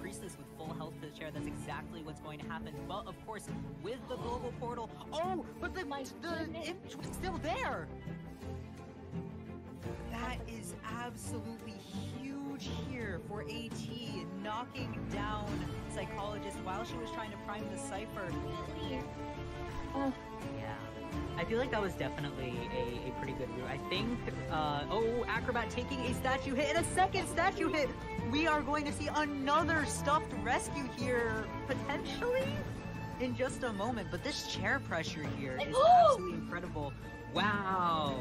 Priestess with full health to the chair. That's exactly what's going to happen. But of course, with the global portal. Oh, but the imp was still there. That is absolutely huge here for AT, knocking down Psychologist while she was trying to prime the Cypher. Oh. Yeah. I feel like that was definitely a pretty good route. I think, oh, Acrobat taking a statue hit and a second statue hit. We are going to see another stuffed rescue here, potentially, in just a moment. But this chair pressure here is absolutely incredible. Wow.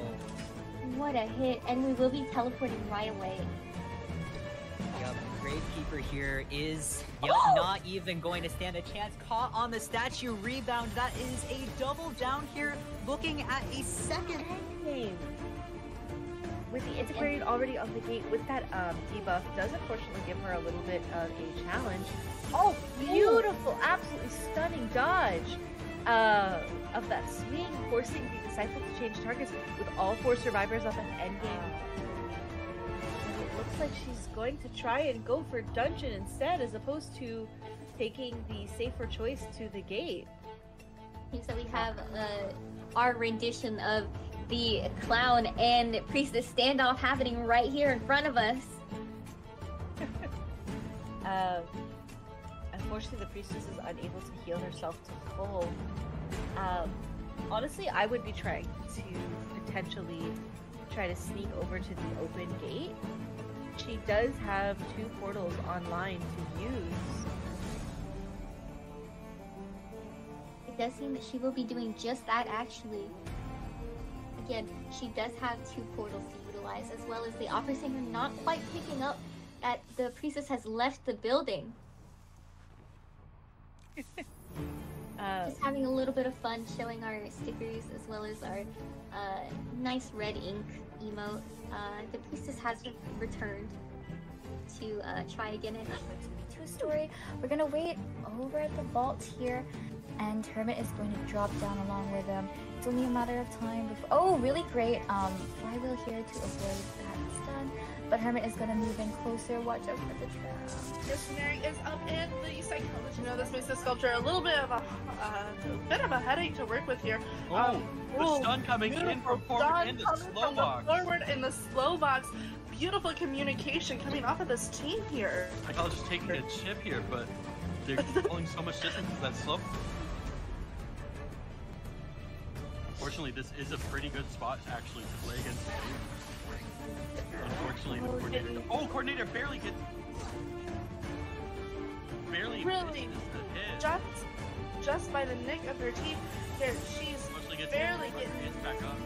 What a hit, and we will be teleporting right away. Yep, Gravekeeper here is not even going to stand a chance. Caught on the statue rebound. That is a double down here, looking at a second game. With the integrated already on the gate, with that debuff, does unfortunately give her a little bit of a challenge. Oh, beautiful, absolutely stunning dodge of that swing, forcing the Disciple to change targets with all 4 survivors up at the end game. And it looks like she's going to try and go for dungeon instead, as opposed to taking the safer choice to the gate. So we have our rendition of the clown and priestess standoff happening right here in front of us. Unfortunately, the priestess is unable to heal herself to full. Honestly, I would be trying to potentially try to sneak over to the open gate. She does have 2 portals online to use. It does seem that she will be doing just that, actually. Again, she does have 2 portals to utilize, as well as the opera singer not quite picking up that the priestess has left the building. Just having a little bit of fun showing our stickers as well as our nice red ink emote. The priestess has returned to try again in to a story. We're gonna wait over at the vault here, and Hermit is going to drop down along with them. It's only a matter of time before. Oh, really great! Flywheel here to avoid that stun, but Hermit is gonna move in closer. Watch out for the trap. Missionary is up, and the Psychologist, you know, this makes the sculpture a little bit of a headache to work with here. The stun coming in from forward in the slow box. Forward in the slow box. Beautiful communication coming off of this team here. Psychologist taking a chip here, but they're pulling so much distance with that slow. Unfortunately, this is a pretty good spot to actually play against the team. Unfortunately, the coordinator. Oh, coordinator barely gets. Barely really hit. Just by the nick of her teeth here, she's barely getting back up.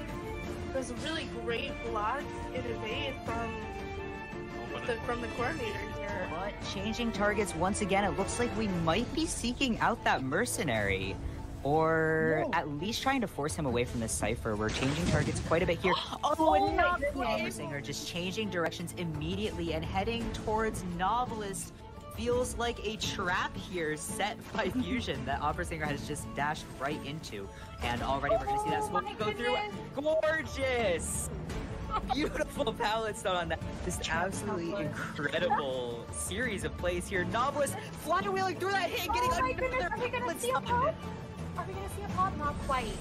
There's a really great block and evade from the coordinator here. But changing targets once again, it looks like we might be seeking out that mercenary. Or at least trying to force him away from the Cypher. We're changing targets quite a bit here. And not Singer just changing directions immediately and heading towards Novelist. Feels like a trap here set by Fuzion that Opera Singer has just dashed right into. And already we're going to see that smoke go through. Gorgeous! Beautiful palette stone on that. Just absolutely incredible series of plays here. Novelist flywheeling through that hit, getting another palette stone. Are we gonna see a pop? Not quite.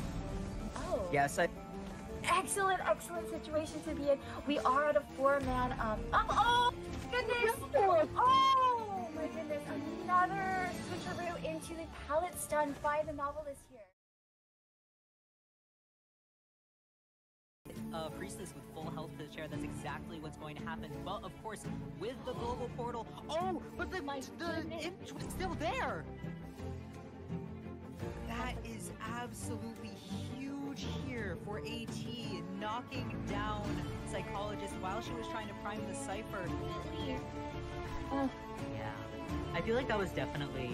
Oh. Yes, Excellent situation to be in. We are at a 4-man. Oh goodness! Oh my goodness! Another switcheroo into the palette stun by the Novelist here. Priestess with full health to the chair. That's exactly what's going to happen. But of course, with the global portal. Oh, but the imp was still there. That is absolutely huge here for AT, knocking down Psychologist while she was trying to prime the Cypher. Yeah. I feel like that was definitely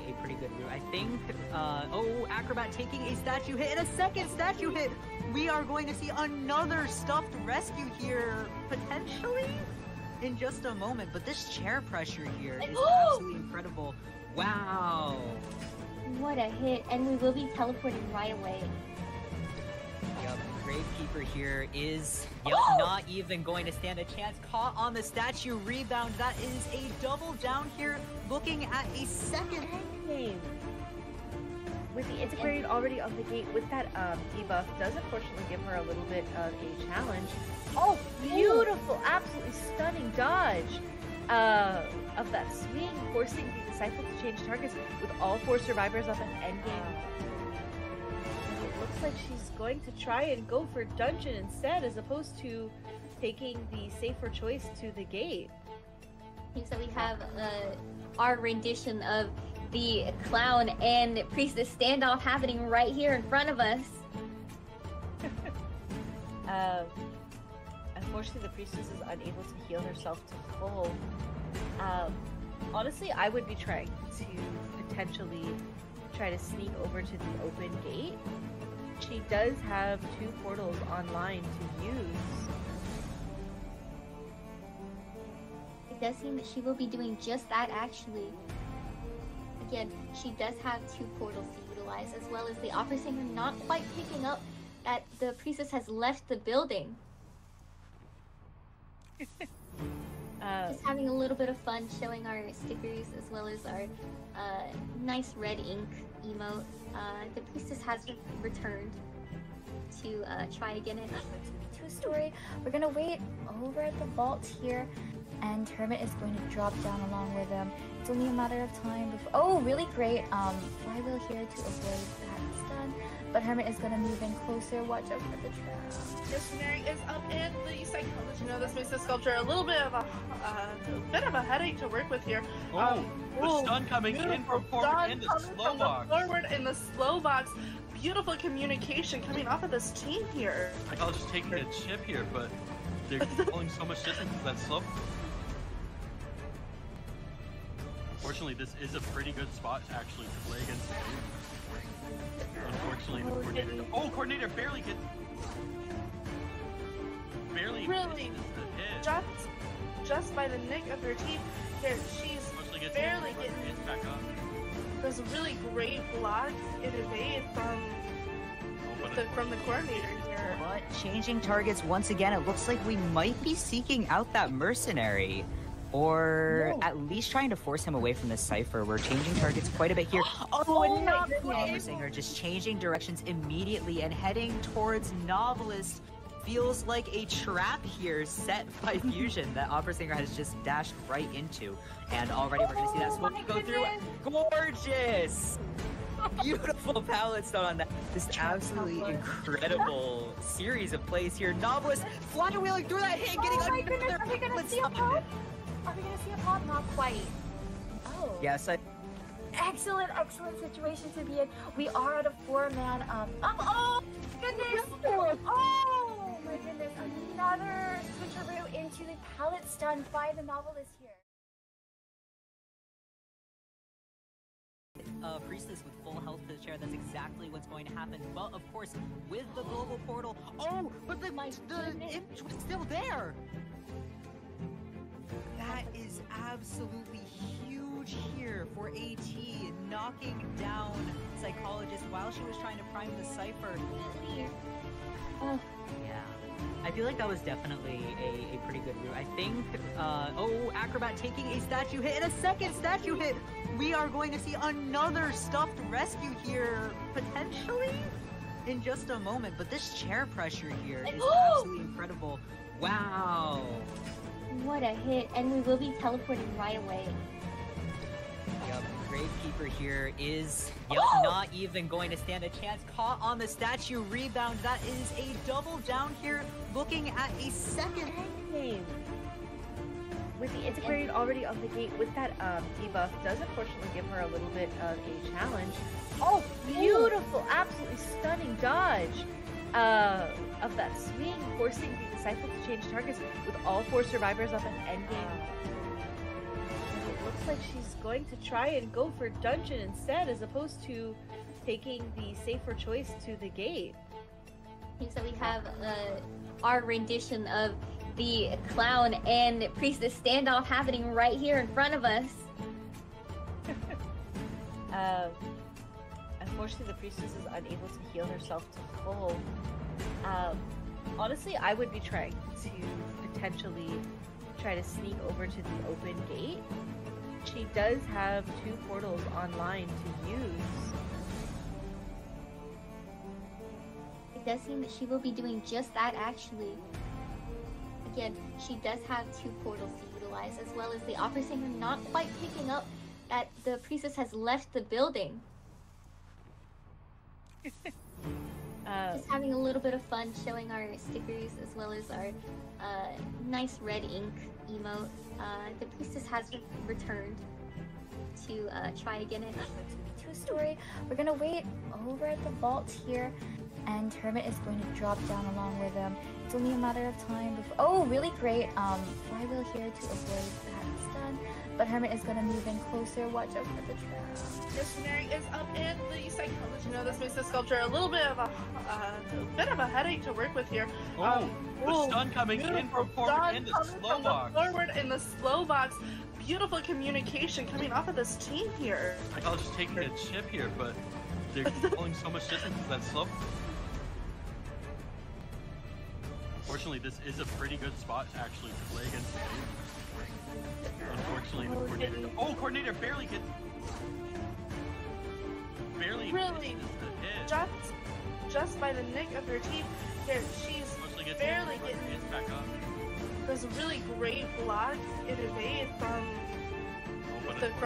a pretty good route. I think, oh, Acrobat taking a statue hit and a second statue hit. We are going to see another stuffed rescue here, potentially, in just a moment. But this chair pressure here is absolutely incredible. Wow. What a hit, and we will be teleporting right away. Yep, Gravekeeper here is not even going to stand a chance. Caught on the statue rebound. That is a double down here, looking at a second game. With the integrated already on the gate, with that debuff, does unfortunately give her a little bit of a challenge. Oh, beautiful, absolutely stunning dodge of that swing, forcing the Disciple to change targets with all 4 survivors up at endgame. It looks like she's going to try and go for dungeon instead, as opposed to taking the safer choice to the gate. So we have our rendition of the clown and priestess standoff happening right here in front of us. Unfortunately, the priestess is unable to heal herself to full. Honestly, I would be trying to potentially try to sneak over to the open gate. She does have 2 portals online to use. It does seem that she will be doing just that, actually. Again, she does have 2 portals to utilize, as well as the opera singer not quite picking up that the priestess has left the building. Just having a little bit of fun showing our stickers, as well as our nice red ink emote. The priestess has returned to try again in a 2 story. We're gonna wait over at the vault here, and Hermit is going to drop down along with them. It's only a matter of time before. Oh, really great. Flywheel here to avoid that stun, but Hermit is gonna move in closer. Watch out for the trap. Missionary is up in the psychology. This makes the sculpture a little bit of a headache to work with here. The stun coming in from forward in the slow box. Forward in the slow box. Beautiful communication coming off of this team here. I was just taking a chip here, but they're pulling so much distance with that slow. Fortunately, this is a pretty good spot actually to play against. Unfortunately, the coordinator. Oh, coordinator barely gets. Barely really hit. Just by the nick of her teeth here, she's barely getting back up. Those really great blocks in evade from the coordinator here. But changing targets once again, it looks like we might be seeking out that mercenary. Or at least trying to force him away from this cipher. We're changing targets quite a bit here. Oh, not the singer, just changing directions immediately and heading towards Novelist. Feels like a trap here set by Fuzion that Opera Singer has just dashed right into. And already we're gonna see that smoke go through. Gorgeous! Beautiful palette stone on that. This absolutely incredible series of plays here. Novelist flywheeling through that hit, getting another Are we gonna see a pop? Are we gonna see a pop? Not quite. Oh. Yes, Excellent situation to be in. We are at a 4-man oh goodness! Oh my goodness! Another switcheroo into the palette stun by the Novelist here. Priestess with full health to the chair, that's exactly what's going to happen. Well, of course, with the global portal. Oh, but the image was still there! That is absolutely huge here for AT, knocking down Psychologist while she was trying to prime the cipher. Oh, yeah. I feel like that was definitely a pretty good route. I think, Acrobat taking a statue hit and a second statue hit. We are going to see another stuffed rescue here, potentially, in just a moment. But this chair pressure here is absolutely incredible. Wow. What a hit, and we will be teleporting right away. Yep, Gravekeeper here is not even going to stand a chance. Caught on the statue rebound. That is a double down here, looking at a second game. With the integrated already on the gate, with that debuff, does unfortunately give her a little bit of a challenge. Oh, beautiful, absolutely stunning dodge of that swing, forcing the Disciple to change targets with all 4 survivors up at endgame. And it looks like she's going to try and go for dungeon instead, as opposed to taking the safer choice to the gate. So we have our rendition of the clown and priestess standoff happening right here in front of us. Unfortunately, the priestess is unable to heal herself to full. Honestly, I would be trying to potentially try to sneak over to the open gate. She does have 2 portals online to use. It does seem that she will be doing just that actually. Again, she does have 2 portals to utilize, as well as the opera singer not quite picking up that the priestess has left the building. Just having a little bit of fun showing our stickers as well as our nice red ink emote. The priestess has returned to try again at To a story. We're gonna wait over at the vault here, and Hermit is going to drop down along with them. It's only a matter of time before. Oh, really great. Flywheel here to avoid that stun, but Hermit is gonna move in closer. Watch out for the trap. Mercenary is up, and the psychologist, this makes the sculpture a little bit of a headache to work with here. The stun coming in from forward in the slow box. Forward in the slow box. Beautiful communication coming off of this team here. Psychologist taking a chip here, but they're pulling so much distance with that slow. Unfortunately, this is a pretty good spot actually to play against the game. Unfortunately, the coordinator. Coordinator barely gets. Barely really hit. Just by the nick of her teeth here, she's barely getting back up. There's a really great block in evade from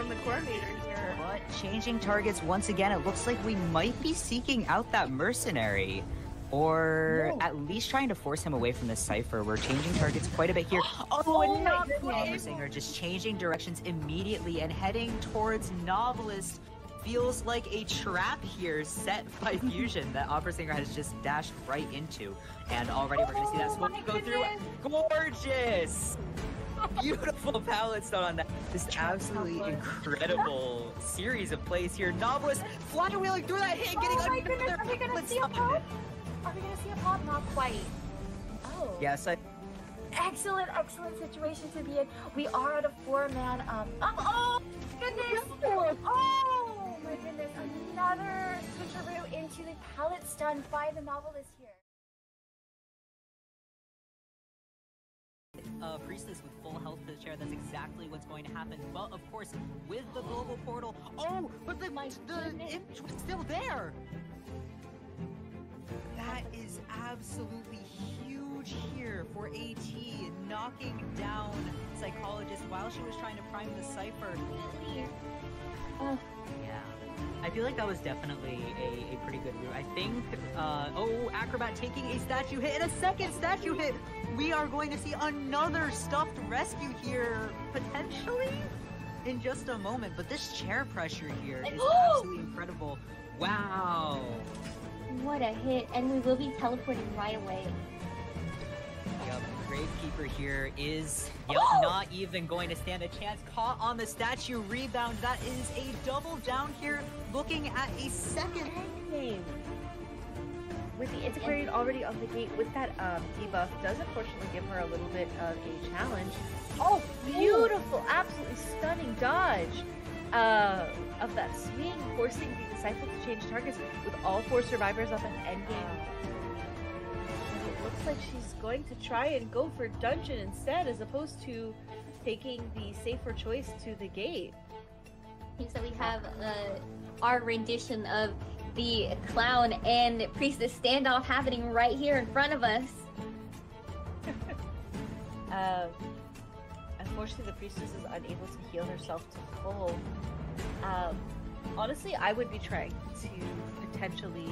the coordinator here. But changing targets once again, it looks like we might be seeking out that mercenary. Or at least trying to force him away from the cipher. We're changing targets quite a bit here. Opera singer just changing directions immediately and heading towards Novelist. Feels like a trap here set by Fuzion that Opera Singer has just dashed right into. And already we're going to see that smoke go through. Gorgeous! Beautiful palette stone on that. Just absolutely incredible series of plays here. Novelist flywheeling through that hit, getting another Are we gonna see a pop? Are we gonna see a pop? Not quite. Oh. Yes, Excellent situation to be in. We are at a 4-man. Oh goodness! Oh my goodness! Another switcheroo into the palette stun by the Novelist here. Priestess with full health to the chair, that's exactly what's going to happen. But of course, with the global portal, but the image was still there. That is absolutely huge here for AT, knocking down Psychologist while she was trying to prime the cipher. Oh, yeah. I feel like that was definitely a pretty good route. I think, Acrobat taking a statue hit and a second statue hit. We are going to see another stuffed rescue here, potentially, in just a moment. But this chair pressure here is absolutely incredible. Wow. What a hit, and we will be teleporting right away. Yep, Gravekeeper here is not even going to stand a chance. Caught on the statue rebound. That is a double down here, looking at a second game. With the integrated already on the gate, with that debuff, does unfortunately give her a little bit of a challenge. Oh, beautiful, absolutely stunning dodge of that swing, forcing the Disciple to change targets with all 4 survivors up at the end game. And it looks like she's going to try and go for dungeon instead, as opposed to taking the safer choice to the gate. So we have our rendition of the clown and priestess standoff happening right here in front of us. Unfortunately, the priestess is unable to heal herself to full. Honestly, I would be trying to potentially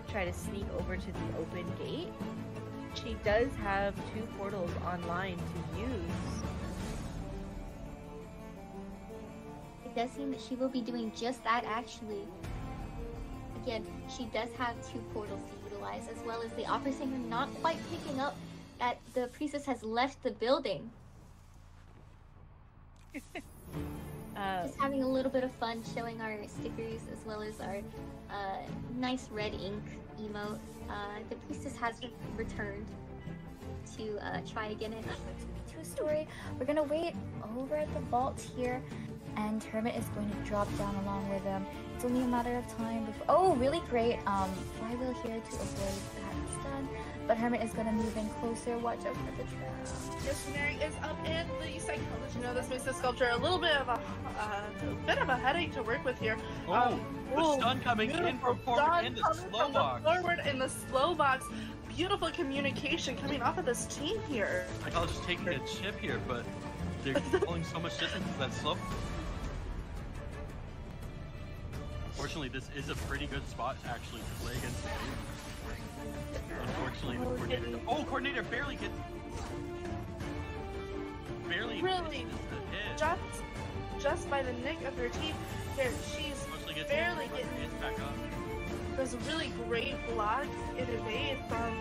try to sneak over to the open gate. She does have 2 portals online to use. It does seem that she will be doing just that actually. Again, she does have 2 portals to utilize, as well as the opera singer not quite picking up that the priestess has left the building. Just having a little bit of fun showing our stickers as well as our nice red ink emote. The priestess has returned to try again at To a story. We're gonna wait over at the vault here, and Hermit is going to drop down along with them. It's only a matter of time before. Oh, really great. Flywheel here to avoid that stun, but Hermit is going to move in closer. Watch out for the trap. Missionary is up in the psychology. This makes the sculpture a little bit of a headache to work with here. The stun coming in from forward in the slow box. Forward in the slow box. Beautiful communication coming off of this team here. Psychologist taking a chip here, but they're pulling so much distance with that slow. Fortunately, this is a pretty good spot actually to play against. Unfortunately, the coordinator. Coordinator barely gets. Barely really just by the nick of her teeth here. She's barely getting back up. Those really great blocks in evade from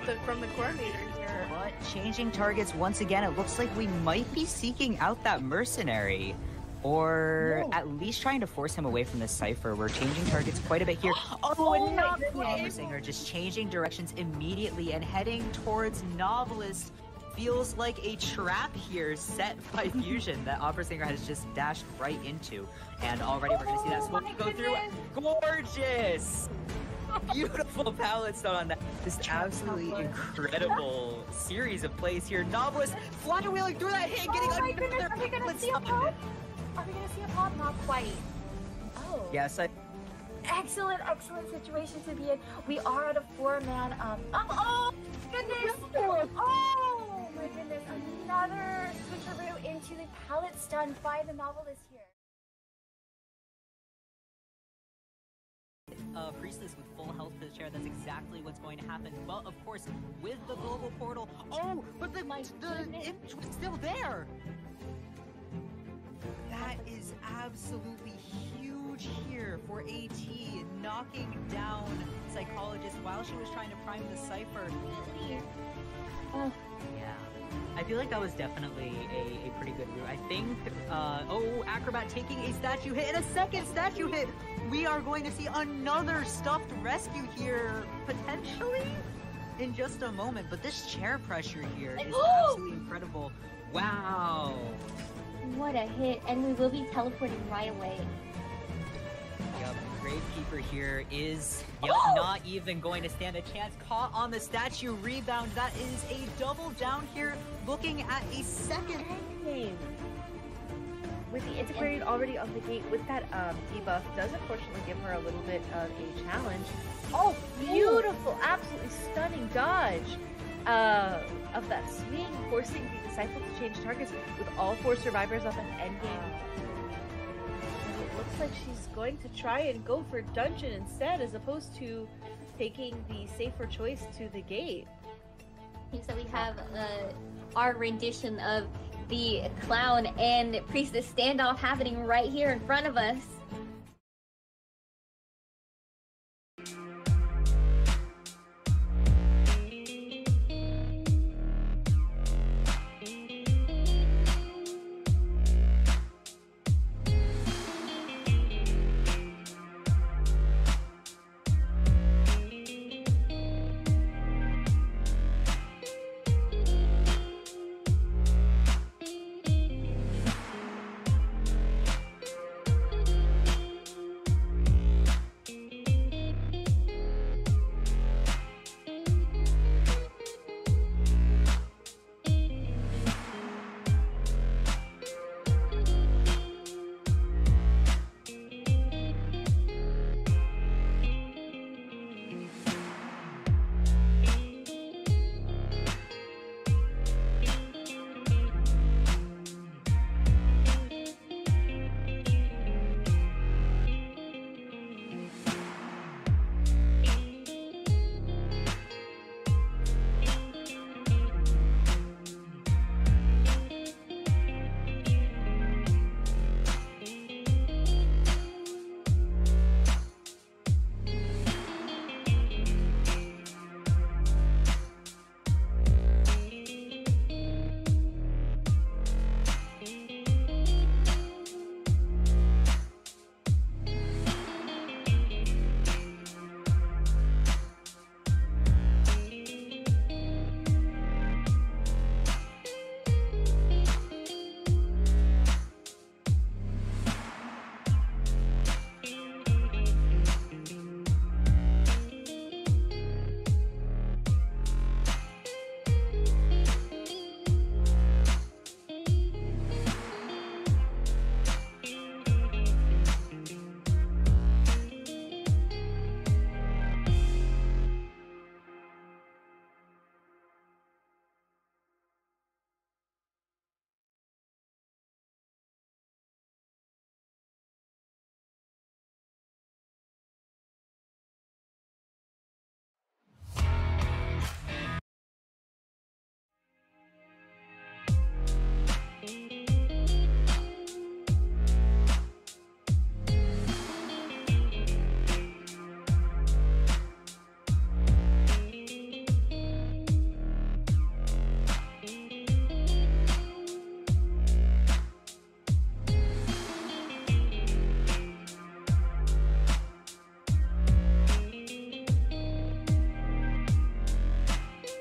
the coordinator here. But changing targets once again, it looks like we might be seeking out that mercenary. Or at least trying to force him away from this cipher. We're changing targets quite a bit here. Singer just changing directions immediately and heading towards Novelist. Feels like a trap here set by Fuzion that Opera Singer has just dashed right into. And already we're gonna see that smoke go through. Gorgeous! Beautiful palette stone on that. This absolutely incredible series of plays here. Novelist flywheeling through that hit, getting under there. Are we gonna see a pop? Are we gonna see a pop? Not quite. Oh. Yes, Excellent situation to be in. We are at a 4-man. Oh goodness! Oh my goodness! Another switcheroo into the palette stun by the Novelist here. Priestess with full health to the chair, that's exactly what's going to happen. But of course, with the global portal, but the image was still there. That is absolutely huge here for AT, knocking down Psychologist while she was trying to prime the cipher. Oh, yeah. I feel like that was definitely a pretty good route. I think, Acrobat taking a statue hit and a second statue hit. We are going to see another stuffed rescue here, potentially, in just a moment. But this chair pressure here is absolutely incredible. Wow. What a hit, and we will be teleporting right away. Yep, Gravekeeper here is not even going to stand a chance. Caught on the statue rebound. That is a double down here, looking at a second game. With the integrated already on the gate, with that debuff, does unfortunately give her a little bit of a challenge. Oh, beautiful, absolutely stunning dodge of that swing, forcing the Disciple to change targets with all 4 survivors up at endgame. It looks like she's going to try and go for dungeon instead, as opposed to taking the safer choice to the gate. So we have our rendition of the clown and priestess standoff happening right here in front of us.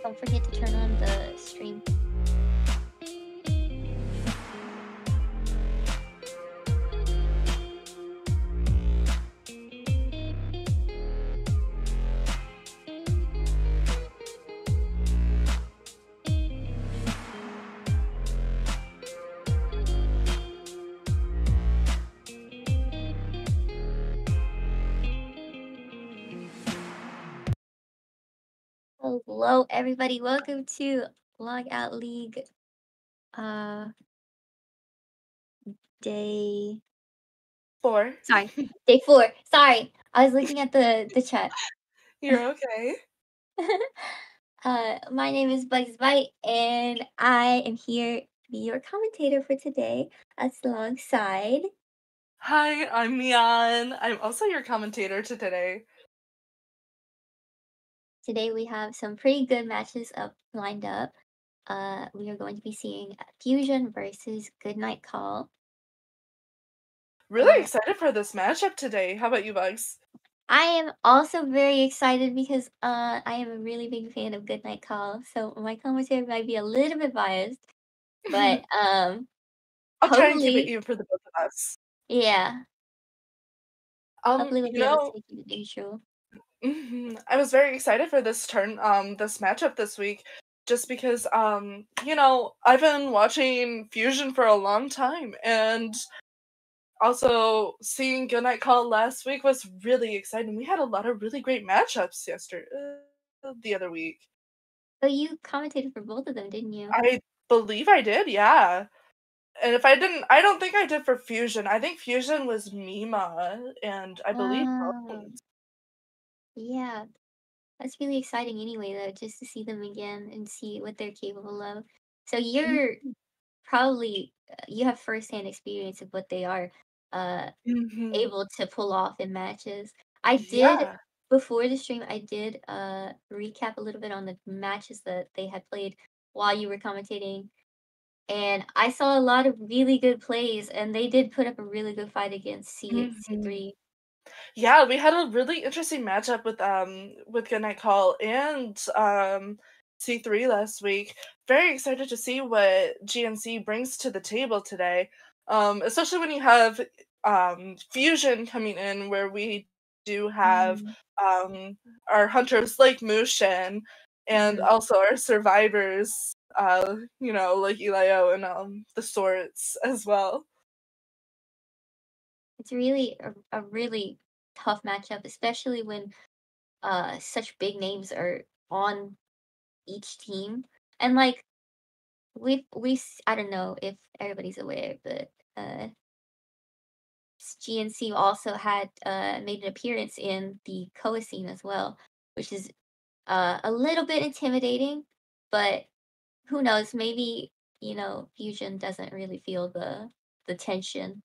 don't forget to turn on the stream. Hello, everybody. Welcome to Logout League. Day 4. Sorry, day 4. Sorry, I was looking at the chat. You're okay. My name is Bugs Bite, and I am here to be your commentator for today, alongside. Hi, I'm Mian. I'm also your commentator today. Today we have some pretty good matches lined up. We are going to be seeing Fuzion versus Goodnight Call. Really excited for this matchup today. How about you, Bugs? I am also very excited because I am a really big fan of Goodnight Call, so my commentary might be a little bit biased, but I'll try and keep it hopefully, even for the both of us. yeah, hopefully we'll You be able to know, take it neutral. I was very excited for this this matchup this week, just because, I've been watching Fuzion for a long time, and also seeing Goodnight Call last week was really exciting. We had a lot of really great matchups the other week. So you commentated for both of them, didn't you? I believe I did, yeah. And if I didn't, I don't think I did for Fuzion. I think Fuzion was Mima, and I believe Bones. Yeah, that's really exciting anyway, though, just to see them again and see what they're capable of. So you're probably you have firsthand experience of what they are Mhm. able to pull off in matches. I did Yeah. before the stream. I did recap a little bit on the matches that they had played while you were commentating, and I saw a lot of really good plays, and they did put up a really good fight against Mhm. C3. Yeah, we had a really interesting matchup with Goodnight Call and C3 last week. Very excited to see what GNC brings to the table today. Especially when you have Fuzion coming in, where we do have our hunters like Mushin and Mhm. also our survivors, like Elio and the Swords as well. It's really a really tough matchup, especially when such big names are on each team. And like I don't know if everybody's aware, but GNC also had made an appearance in the Koa scene as well, which is a little bit intimidating, but who knows? Maybe Fusion doesn't really feel the tension.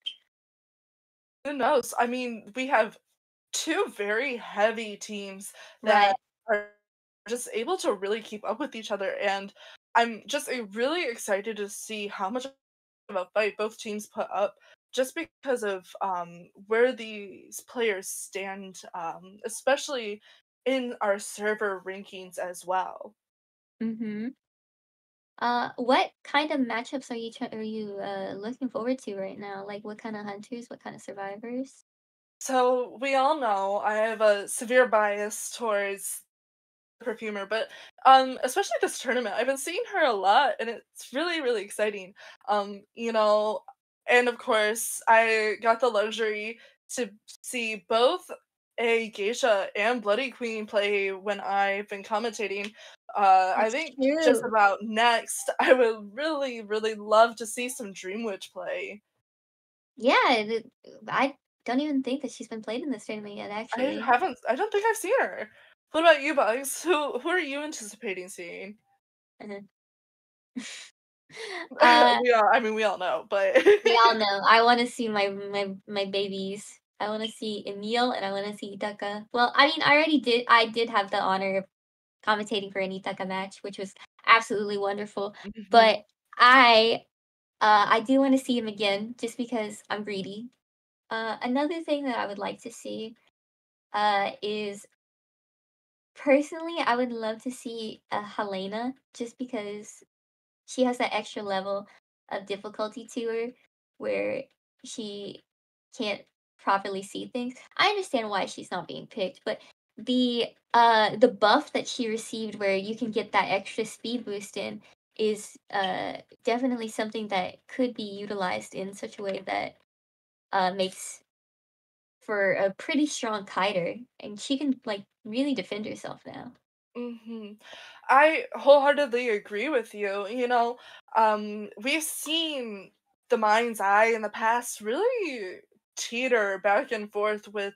Who knows? I mean, we have two very heavy teams Right. that are just able to really keep up with each other, and I'm just really excited to see how much of a fight both teams put up, just because of where these players stand, especially in our server rankings as well. Mm-hmm. What kind of matchups are you looking forward to right now? Like, what kind of hunters? What kind of survivors? So we all know I have a severe bias towards perfumer, but especially this tournament, I've been seeing her a lot, and it's really, really exciting. And of course, I got the luxury to see both a geisha and bloody queen play when I've been commentating. I That's think just true. about next, I would really, really love to see some dream witch play. Yeah, I don't even think that she's been played in this tournament yet, actually. I don't think I've seen her. What about you, Bugs? Who are you anticipating seeing? uh, We all know, but we all know. I want to see my babies. I want to see Emil and I want to see Itaka. Well, I mean, I did have the honor of commentating for an Itaka match, which was absolutely wonderful. Mhm. But I do want to see him again, just because I'm greedy. Another thing that I would like to see is Personally, I would love to see a Helena just because she has that extra level of difficulty to her where she can't properly see things. I understand why she's not being picked, but the buff that she received where you can get that extra speed boost in is definitely something that could be utilized in such a way that makes for a pretty strong kiter, and she can like really defend herself now. Mhm. I wholeheartedly agree with you. We've seen the mind's eye in the past really teeter back and forth with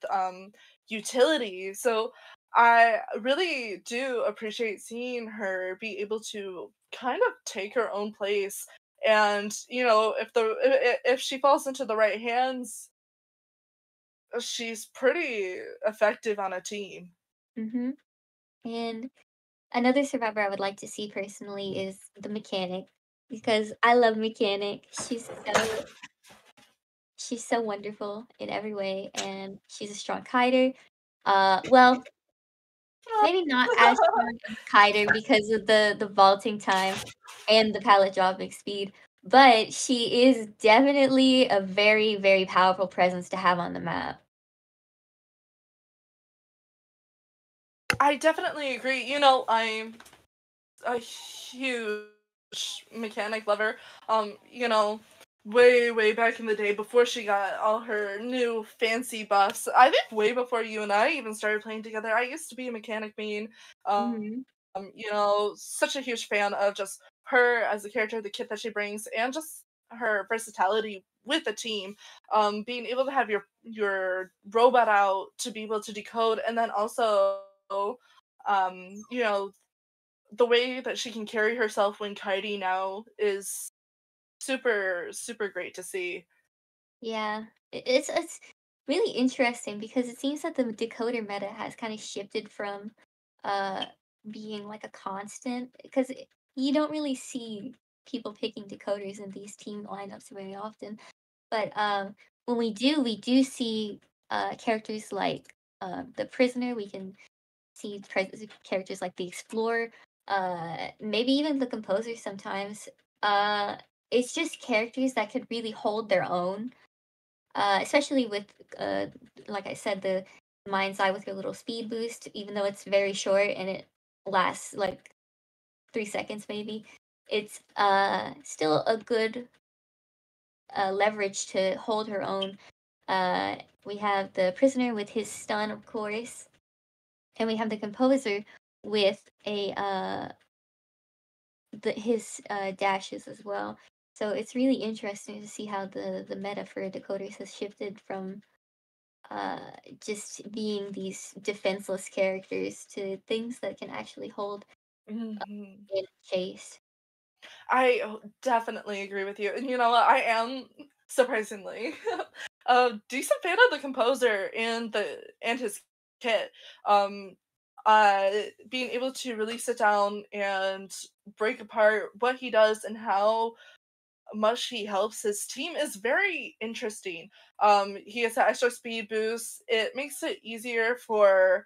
utility. So I really do appreciate seeing her be able to kind of take her own place. And if she falls into the right hands, she's pretty effective on a team. Hmm. And another survivor I would like to see personally is the mechanic because I love mechanic. She's so wonderful in every way, and she's a strong kiter. Well, maybe not as strong of a kiter because of the vaulting time and the pallet dropping speed, but she is definitely a very, very powerful presence to have on the map. I definitely agree. I'm a huge mechanic lover. Way back in the day before she got all her new fancy buffs. I think way before you and I even started playing together. I used to be a mechanic main. Um, Hmm. such a huge fan of just her as a character, the kit that she brings, and just her versatility with the team. Being able to have your robot out to be able to decode, and then also, um, you know, the way that she can carry herself when kiting now is super, super great to see. Yeah, it's really interesting because it seems that the decoder meta has kind of shifted from uh being like a constant because you don't really see people picking decoders in these team lineups very often. But when we do see characters like the prisoner. We can see characters like the explorer, maybe even the composer sometimes. Uh, it's just characters that could really hold their own, especially with, uh, like I said, the mind's eye with your little speed boost, even though it's very short and it lasts like 3 seconds maybe. It's still a good leverage to hold her own. We have the prisoner with his stun, of course, and we have the composer with his dashes as well. So it's really interesting to see how the meta for decoders has shifted from uh, just being these defenseless characters to things that can actually hold Mhm. in chase. I definitely agree with you. And you know what? I am surprisingly a decent fan of the composer and his kit. Um, Being able to really sit down and break apart what he does and how much he helps his team is very interesting. He has that extra speed boost. It makes it easier for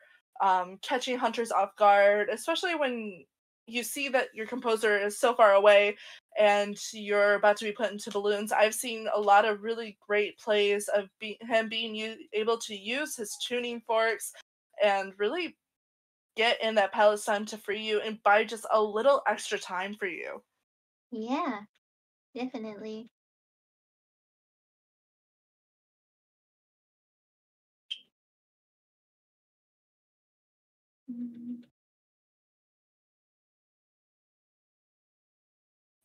catching hunters off guard, especially when you see that your composer is so far away and you're about to be put into balloons. I've seen a lot of really great plays of him being able to use his tuning forks and really get in that pallet time to free you and buy just a little extra time for you. Yeah, definitely. Mm.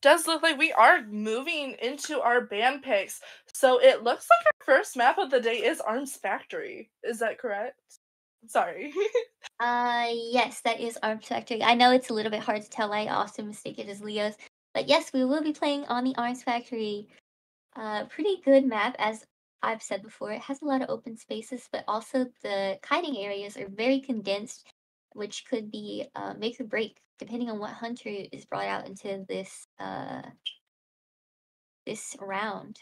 Does look like we are moving into our band picks. So it looks like our first map of the day is Arms Factory. Is that correct? Sorry. Yes, that is Arms Factory. I know it's a little bit hard to tell. I often mistake it as Leo's, but yes, we will be playing on the Arms Factory. Pretty good map, as I've said before. It has a lot of open spaces, but also the kiting areas are very condensed, which could be make or break depending on what hunter is brought out into this round,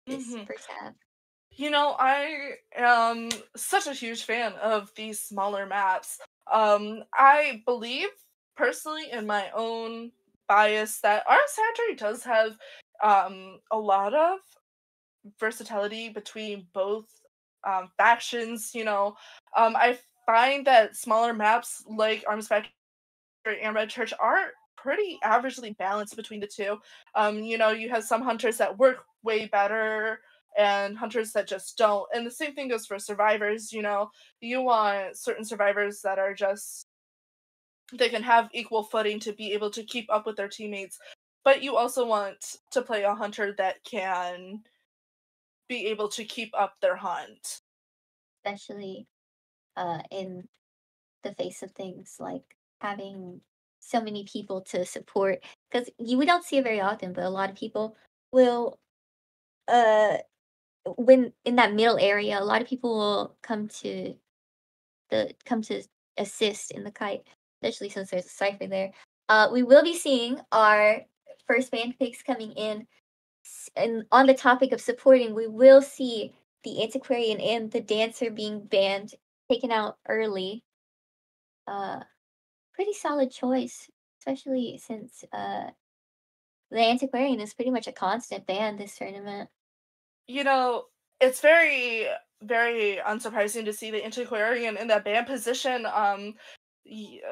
this Mhm. first half. I am such a huge fan of these smaller maps. I believe personally in my own bias that our Saturday does have a lot of versatility between both factions. I find that smaller maps like Arms Factory and Red Church are pretty averagely balanced between the two. You have some hunters that work way better and hunters that just don't. And the same thing goes for survivors. You want certain survivors that are just they can have equal footing to be able to keep up with their teammates. But you also want to play a hunter that can be able to keep up their hunt. Especially in the face of things like having so many people to support. Because we don't see it very often, but a lot of people will, uh, when in that middle area, a lot of people will come to assist in the kite, especially since there's a cipher there. We will be seeing our first band picks coming in. And on the topic of supporting, we will see the antiquarian and the dancer being banned, taken out early. Uh, Pretty solid choice, especially since the antiquarian is pretty much a constant ban this tournament. You know, it's very, very unsurprising to see the Antiquarian in that band position.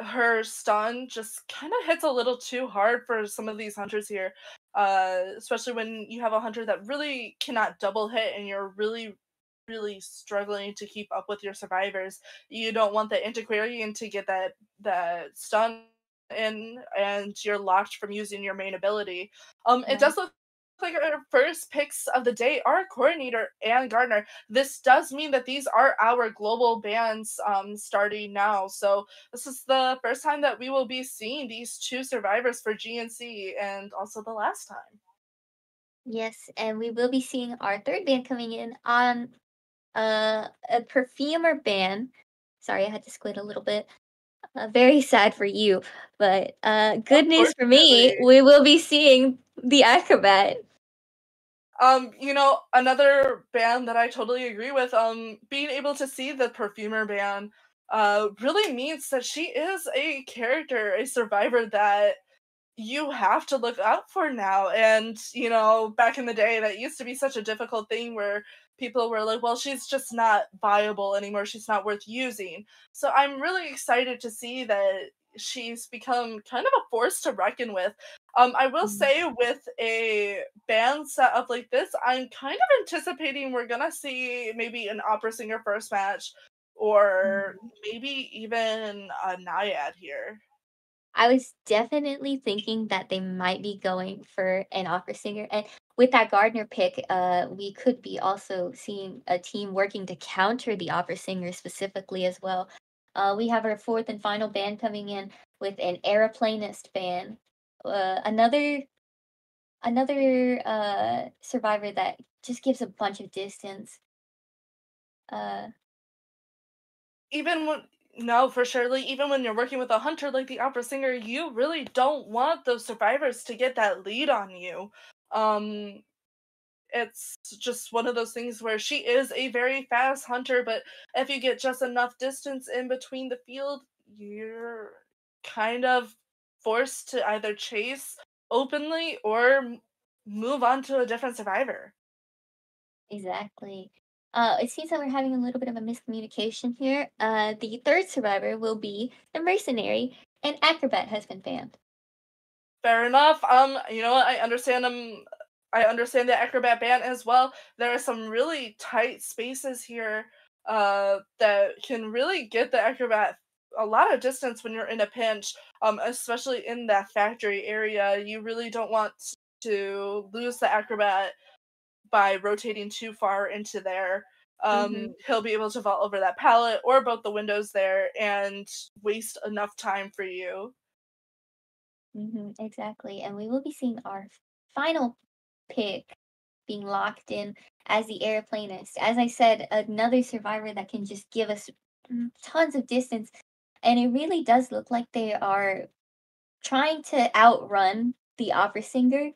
Her stun just kind of hits a little too hard for some of these hunters here, especially when you have a hunter that really cannot double hit and you're really, really struggling to keep up with your survivors. You don't want the Antiquarian to get that stun in and you're locked from using your main ability. It Right. does look like our first picks of the day are Coordinator and Gardner. This does mean that these are our global bans starting now. So this is the first time that we will be seeing these two survivors for GNC and also the last time. Yes, and we will be seeing our third band coming in on a perfumer ban. Sorry, I had to squint a little bit. Very sad for you, but good news for me. Unfortunately. We will be seeing the acrobat. Another band that I totally agree with, being able to see the perfumer band, really means that she is a character, a survivor that you have to look out for now. And, back in the day, that used to be such a difficult thing where people were like, well, she's just not viable anymore. She's not worth using. So I'm really excited to see that she's become kind of a force to reckon with. I will Mhm. say with a band set up like this, I'm kind of anticipating we're gonna see maybe an opera singer first match or Mhm. maybe even a naiad here. I was definitely thinking that they might be going for an opera singer, and with that Gardner pick, we could be also seeing a team working to counter the opera singer specifically as well. We have our fourth and final band coming in with an aeroplanist band, another survivor that just gives a bunch of distance. Uh, Even when No, for sure. Like even when you're working with a hunter like the opera singer, you really don't want those survivors to get that lead on you. Um, it's just one of those things where she is a very fast hunter, but if you get just enough distance in between the field, you're kind of forced to either chase openly or move on to a different survivor. Exactly. It seems that we're having a little bit of a miscommunication here. The third survivor will be the mercenary, and acrobat has been banned. Fair enough. You know what? I understand the acrobat ban as well. There are some really tight spaces here, that can really get the acrobat a lot of distance when you're in a pinch. Especially in that factory area, you really don't want to lose the acrobat by rotating too far into there. Mm-hmm. He'll be able to vault over that pallet or both the windows there and waste enough time for you. Mm-hmm. Exactly. And we will be seeing our final pick being locked in as the airplanist. As I said, another survivor that can just give us tons of distance. And it really does look like they are trying to outrun the opera singer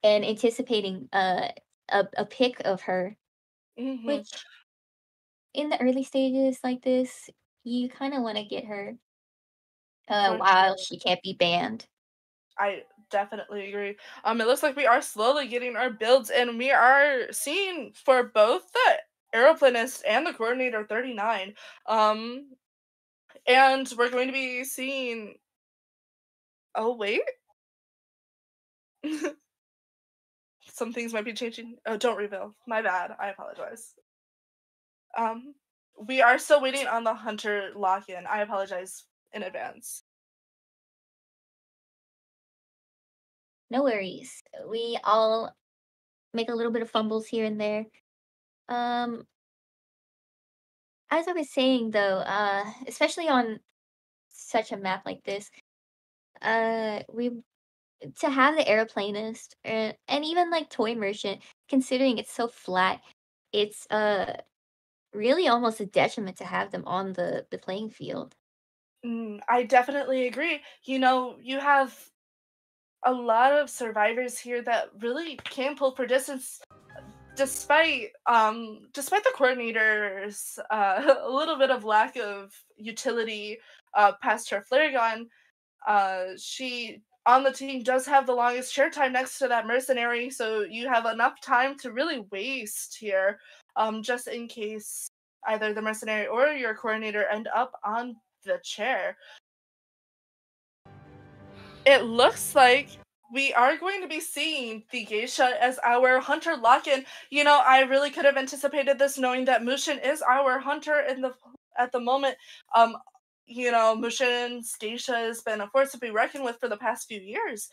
and anticipating a pick of her, Hmm. which in the early stages like this, you kind of want to get her. While she can't be banned. I definitely agree. It looks like we are slowly getting our builds, and we are seeing for both the aeroplanist and the coordinator 39. And we're going to be seeing. Oh wait, some things might be changing. Oh, don't reveal. My bad. I apologize. Um, we are still waiting on the hunter lock-in. I apologize in advance. No worries. We all make a little bit of fumbles here and there. As I was saying though, especially on such a map like this, we to have the aeroplanist and even like toy merchant, considering it's so flat, it's really almost a detriment to have them on the playing field. I definitely agree. You have a lot of survivors here that really can pull for distance despite the coordinator's a little bit of lack of utility past her flare gun. She on the team does have the longest chair time next to that mercenary, so you have enough time to really waste here, just in case either the mercenary or your coordinator end up on the chair. It looks like we are going to be seeing the Geisha as our hunter lock-in. I really could have anticipated this, knowing that Mushin is our hunter at the moment. Mushin's Geisha has been a force to be reckoned with for the past few years.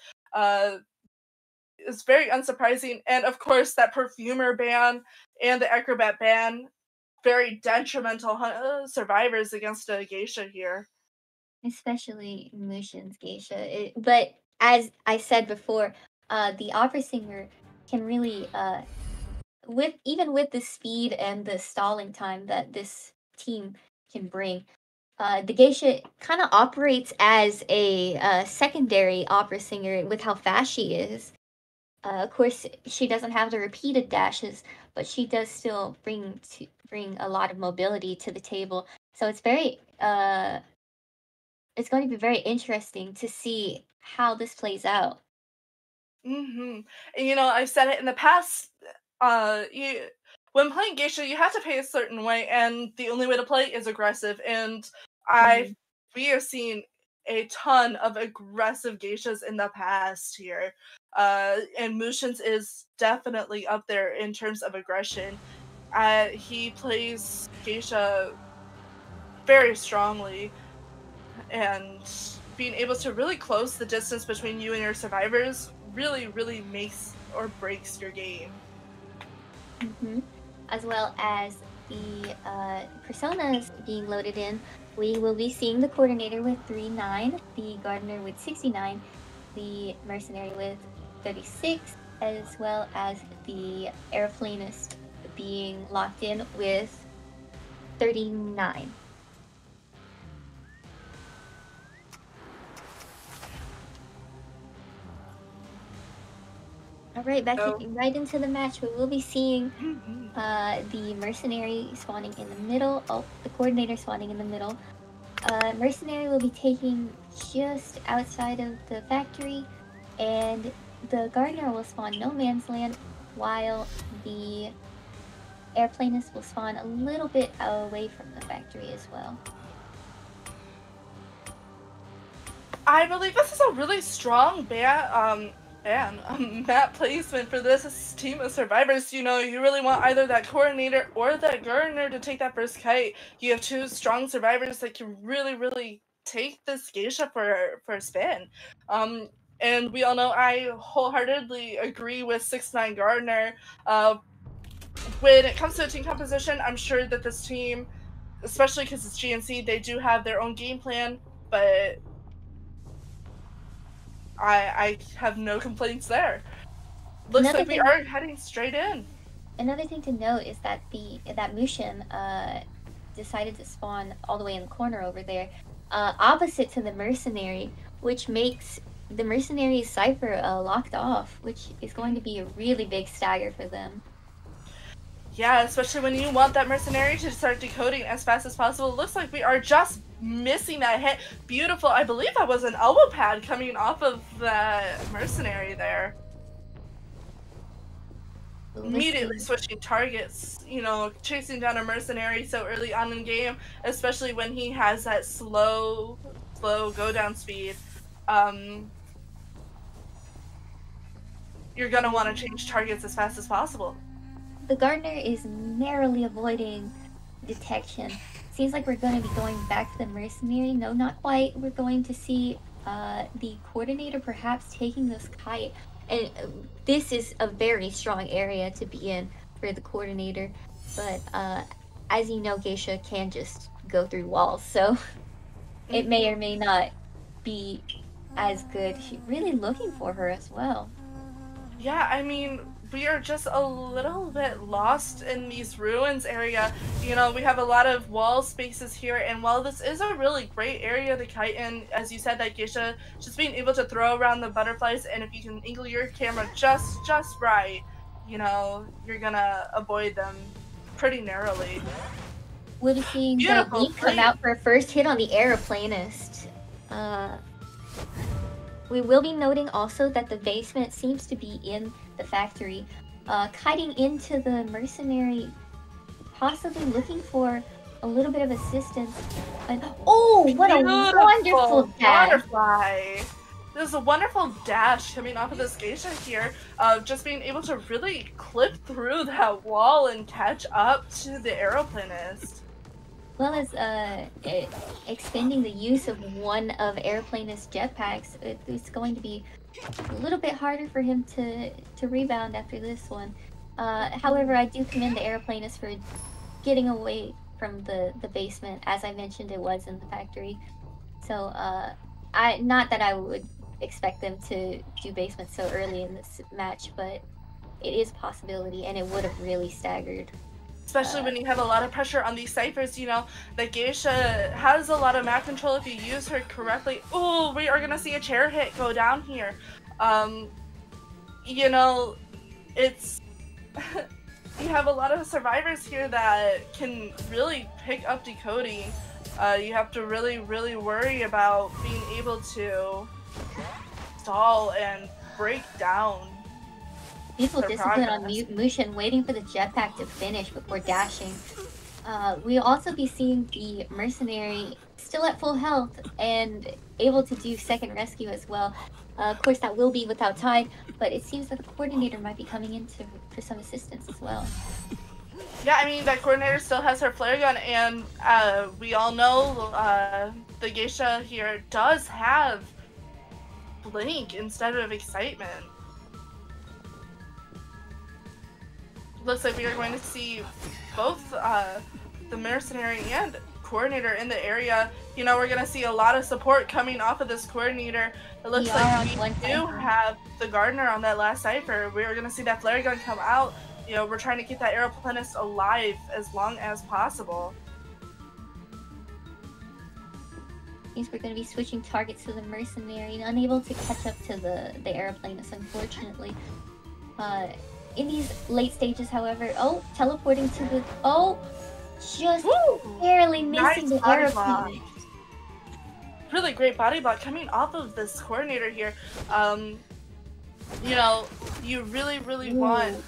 It's very unsurprising, and of course that perfumer ban and the acrobat ban, very detrimental survivors against a Geisha here. Especially Mushin's Geisha. But as I said before, the opera singer can really, with the speed and the stalling time that this team can bring, the Geisha kind of operates as a secondary opera singer with how fast she is. Of course, she doesn't have the repeated dashes, but she does still bring a lot of mobility to the table. So it's going to be very interesting to see how this plays out. And I've said it in the past. When playing Geisha, you have to play a certain way, and the only way to play is aggressive. And we have seen a ton of aggressive Geishas in the past here. And Mushin's is definitely up there in terms of aggression. He plays Geisha very strongly, and being able to really close the distance between you and your survivors really, really makes or breaks your game. As well as the personas being loaded in, we will be seeing the coordinator with 39, the gardener with 69, the mercenary with 36, as well as the aeroplanist being locked in with 39. All right, right into the match. We will be seeing the mercenary spawning in the middle. Oh, the coordinator spawning in the middle. Mercenary will be taking just outside of the factory, and the gardener will spawn no man's land, while the airplanist will spawn a little bit away from the factory as well. I believe this is a really strong map placement for this team of survivors. You really want either that coordinator or that gardener to take that first kite. You have two strong survivors that can really, really take this Geisha for a spin. And we all know I wholeheartedly agree with 6'9" Gardner. When it comes to team composition, I'm sure that this team, especially because it's GNC, they do have their own game plan, but I have no complaints there. Looks like we are heading straight in. Another thing to note is that that Mushin decided to spawn all the way in the corner over there, opposite to the mercenary, which makes the mercenary's cipher locked off, which is going to be a really big stagger for them. Yeah, especially when you want that mercenary to start decoding as fast as possible. It looks like we are just missing that hit. Beautiful. I believe that was an elbow pad coming off of the mercenary there. Immediately switching targets, you know, chasing down a mercenary so early on in game, especially when he has that slow go down speed. You're gonna want to change targets as fast as possible. The Gardener is narrowly avoiding detection. Seems like we're going to be going back to the mercenary. No, not quite. We're going to see the coordinator perhaps taking this kite. And this is a very strong area to be in for the coordinator. But as you know, Geisha can just go through walls. So it may or may not be as good. She's really looking for her as well. Yeah, I mean, we are just a little bit lost in these ruins area. You know, we have a lot of wall spaces here, and while this is a really great area to kite in, as you said, that Geisha, just being able to throw around the butterflies, and if you can angle your camera just right, you know, you're gonna avoid them pretty narrowly. We'll be seeing the Link come out for a first hit on the aeroplanist. We will be noting also that the basement seems to be in the factory. Kiting into the mercenary, possibly looking for a little bit of assistance. And, oh, what a wonderful dash! Butterfly! There's a wonderful dash coming off of this Geisha here, of just being able to really clip through that wall and catch up to the aeroplanist. Well as extending the use of one of Aeroplanist's jetpacks, it's going to be a little bit harder for him to rebound after this one. However, I do commend the Aeroplanist for getting away from the basement. As I mentioned, it was in the factory. So, not that I would expect them to do basement so early in this match, but it is a possibility, and it would have really staggered. Especially when you have a lot of pressure on these ciphers, you know, the Geisha has a lot of map control if you use her correctly. Oh, we are gonna see a chair hit go down here. You know, it's... you have a lot of survivors here that can really pick up decoding. You have to really worry about being able to stall and break down. Beautiful discipline on Mushin, waiting for the jetpack to finish before dashing. We'll also be seeing the mercenary still at full health and able to do second rescue as well. Of course, that will be without Tide, but it seems that the coordinator might be coming in for some assistance as well. Yeah, I mean, that coordinator still has her flare gun, and we all know the Geisha here does have Blink instead of Excitement. Looks like we are going to see both the mercenary and coordinator in the area. You know, we're going to see a lot of support coming off of this coordinator. It looks like we do have the Gardener on that last cipher. We're going to see that flare gun come out. You know, we're trying to keep that aeroplanist alive as long as possible. Means we're going to be switching targets to the mercenary, unable to catch up to the aeroplanist, unfortunately. In these late stages, however, teleporting to the... just barely missing the aeroplane. Really great body block coming off of this coordinator here. You know, you really want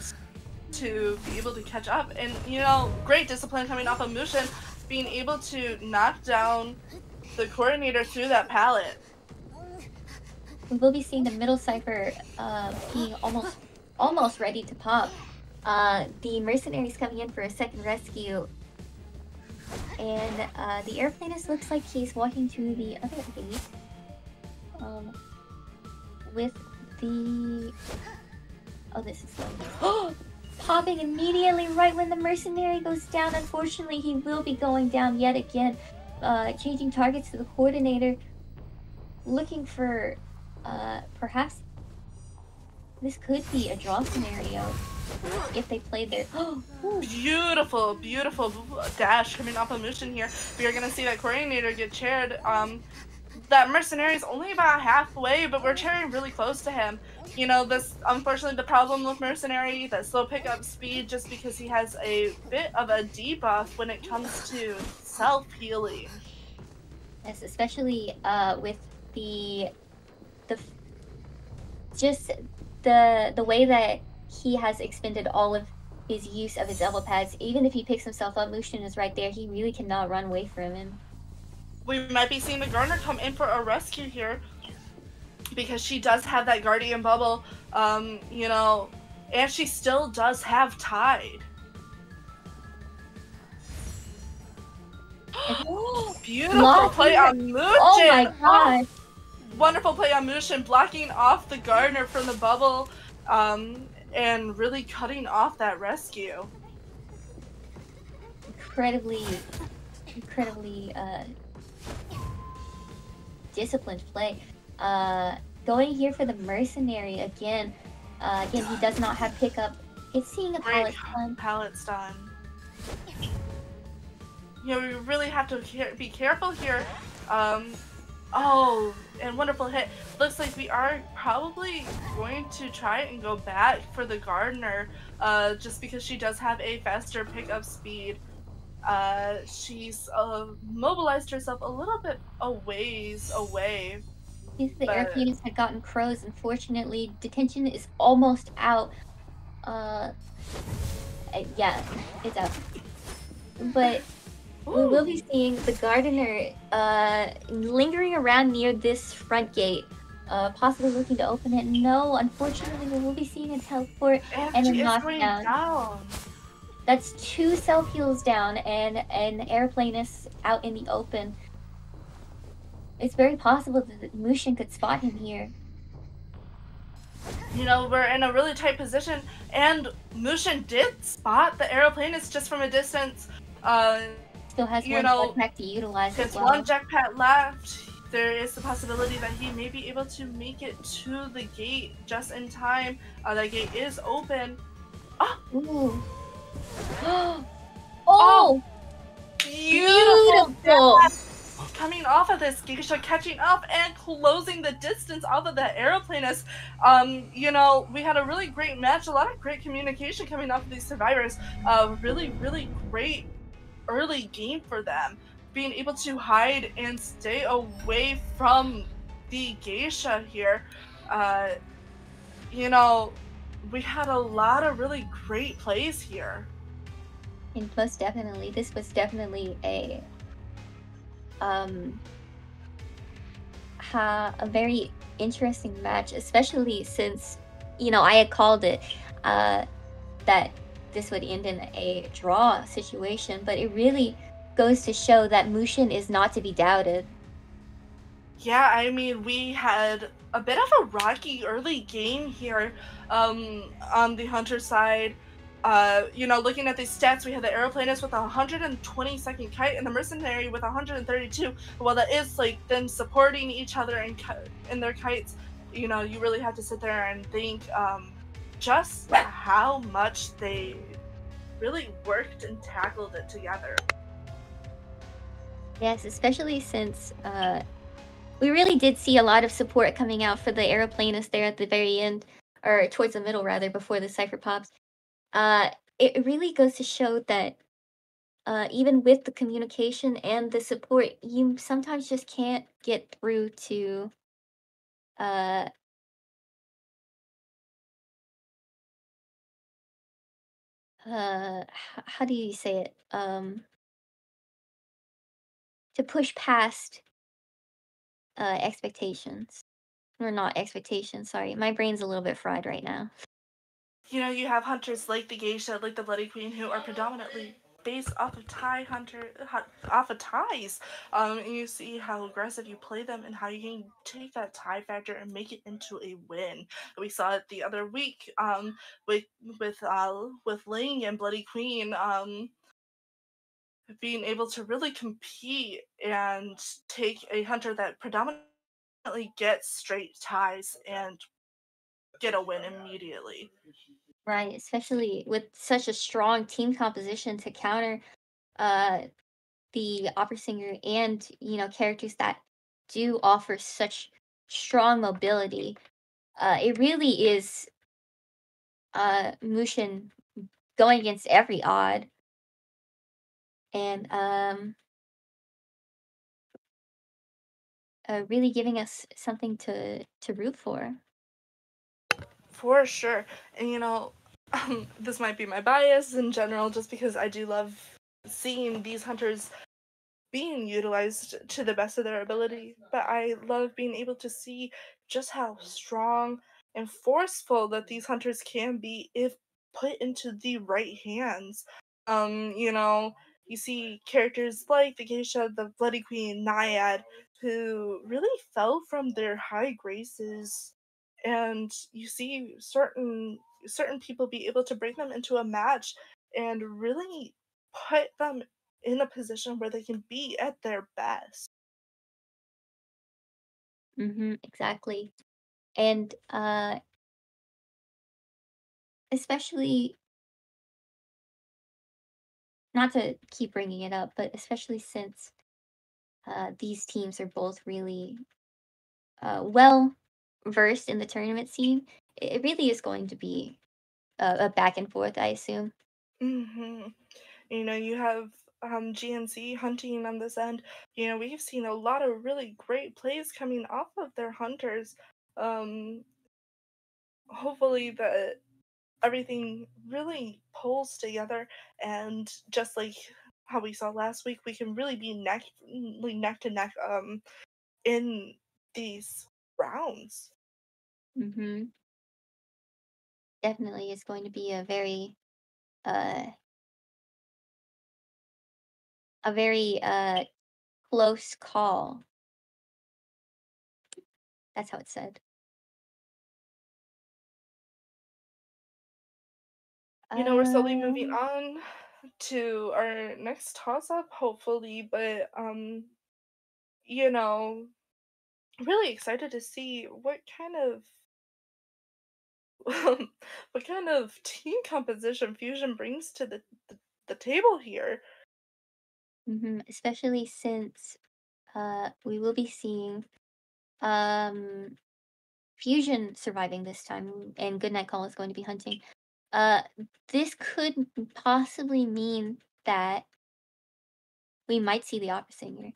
to be able to catch up. And, you know, great discipline coming off of Mushin, being able to knock down the coordinator through that pallet. We will be seeing the middle cipher being almost ready to pop. The mercenary's coming in for a second rescue, and the airplanist looks like he's walking to the other base with the... oh, this is going... popping immediately right when the mercenary goes down. Unfortunately, he will be going down yet again. Changing targets to the coordinator, looking for perhaps this could be a draw scenario if they played their... beautiful dash coming off of Mushin here. We are going to see that coordinator get chaired. that mercenary is only about halfway, but we're tearing really close to him. You know, this unfortunately the problem with mercenary, that slow pickup speed, just because he has a bit of a debuff when it comes to self-healing. Yes, especially with the just the way that he has expended all of his use of his elbow pads. Even if he picks himself up, Mushin is right there. He really cannot run away from him. We might be seeing the Gardener come in for a rescue here, because she does have that Guardian Bubble, you know, and she still does have Tide. Beautiful play on Mushin! Oh my god! Wonderful play on Mushin, blocking off the Gardener from the bubble, and really cutting off that rescue. Incredibly disciplined play. Going here for the mercenary again. Again, he does not have pickup. It's seeing a pallet stun. Pallet stun. You know, we really have to be careful here. Oh, and wonderful hit. Looks like we are probably going to try and go back for the Gardener, just because she does have a faster pickup speed. She's mobilized herself a little bit a ways away. The airplanes had gotten crows. Unfortunately, detention is almost out. Yeah, it's out. But we will be seeing the Gardener lingering around near this front gate, possibly looking to open it. No, unfortunately, we will be seeing a teleport and a knockdown. That's 2 self-heals down and an airplanist out in the open. It's very possible that Mushin could spot him here. You know, we're in a really tight position, and Mushin did spot the aeroplanist just from a distance. Still has one jetpack to utilize as well. One jetpack left. There is the possibility that he may be able to make it to the gate just in time. The gate is open. Oh! Ooh. Oh! Beautiful! Coming off of this, Geisha catching up and closing the distance off of that aeroplanist. You know, we had a really great match, a lot of great communication coming off of these survivors. Really, really great early game for them. Being able to hide and stay away from the Geisha here. You know, we had a lot of really great plays here. And most definitely, this was definitely a very interesting match, especially since, you know, I had called it that this would end in a draw situation, but it really goes to show that Mushin is not to be doubted. Yeah, I mean, we had a bit of a rocky early game here on the Hunter side. You know, looking at these stats, we had the aeroplanist with a 120-second kite and the mercenary with 132. While that is like them supporting each other in their kites, you know, you really have to sit there and think just how much they really worked and tackled it together. Yes, especially since we really did see a lot of support coming out for the aeroplanist there at the very end, or towards the middle rather, before the cipher pops. It really goes to show that even with the communication and the support, you sometimes just can't get through to how do you say it? To push past expectations. Or not expectations, sorry. My brain's a little bit fried right now. You know, you have hunters like the Geisha, like the Bloody Queen, who are predominantly based off of off of ties. And you see how aggressive you play them and how you can take that tie factor and make it into a win. We saw it the other week with Ling and Bloody Queen being able to really compete and take a hunter that predominantly gets straight ties and get a win immediately. Right, especially with such a strong team composition to counter the opera singer and, you know, characters that do offer such strong mobility. It really is Mushin going against every odd, and really giving us something to root for. For sure. And this might be my bias in general, just because I do love seeing these hunters being utilized to the best of their ability, but I love being able to see just how strong and forceful that these hunters can be if put into the right hands. You see characters like the Geisha, the Bloody Queen, Naiad, who really fell from their high graces, and you see certain people be able to bring them into a match and really put them in a position where they can be at their best. Exactly. And especially, not to keep bringing it up, but especially since these teams are both really well versed in the tournament scene, it really is going to be a back and forth, I assume. hmm you have GNC hunting on this end. We've seen a lot of really great plays coming off of their hunters. Um, Hopefully that everything really pulls together, and just like how we saw last week, we can really be neck to neck in these rounds. hmm Definitely is going to be uh, a very close call. That's how it's said. We're slowly moving Um, on to our next toss up, hopefully, but you know, really excited to see what kind of what kind of team composition Fusion brings to the table here. especially since we will be seeing um Fusion surviving this time, and Goodnight Call is going to be hunting. Uh, this could possibly mean that we might see the opera singer.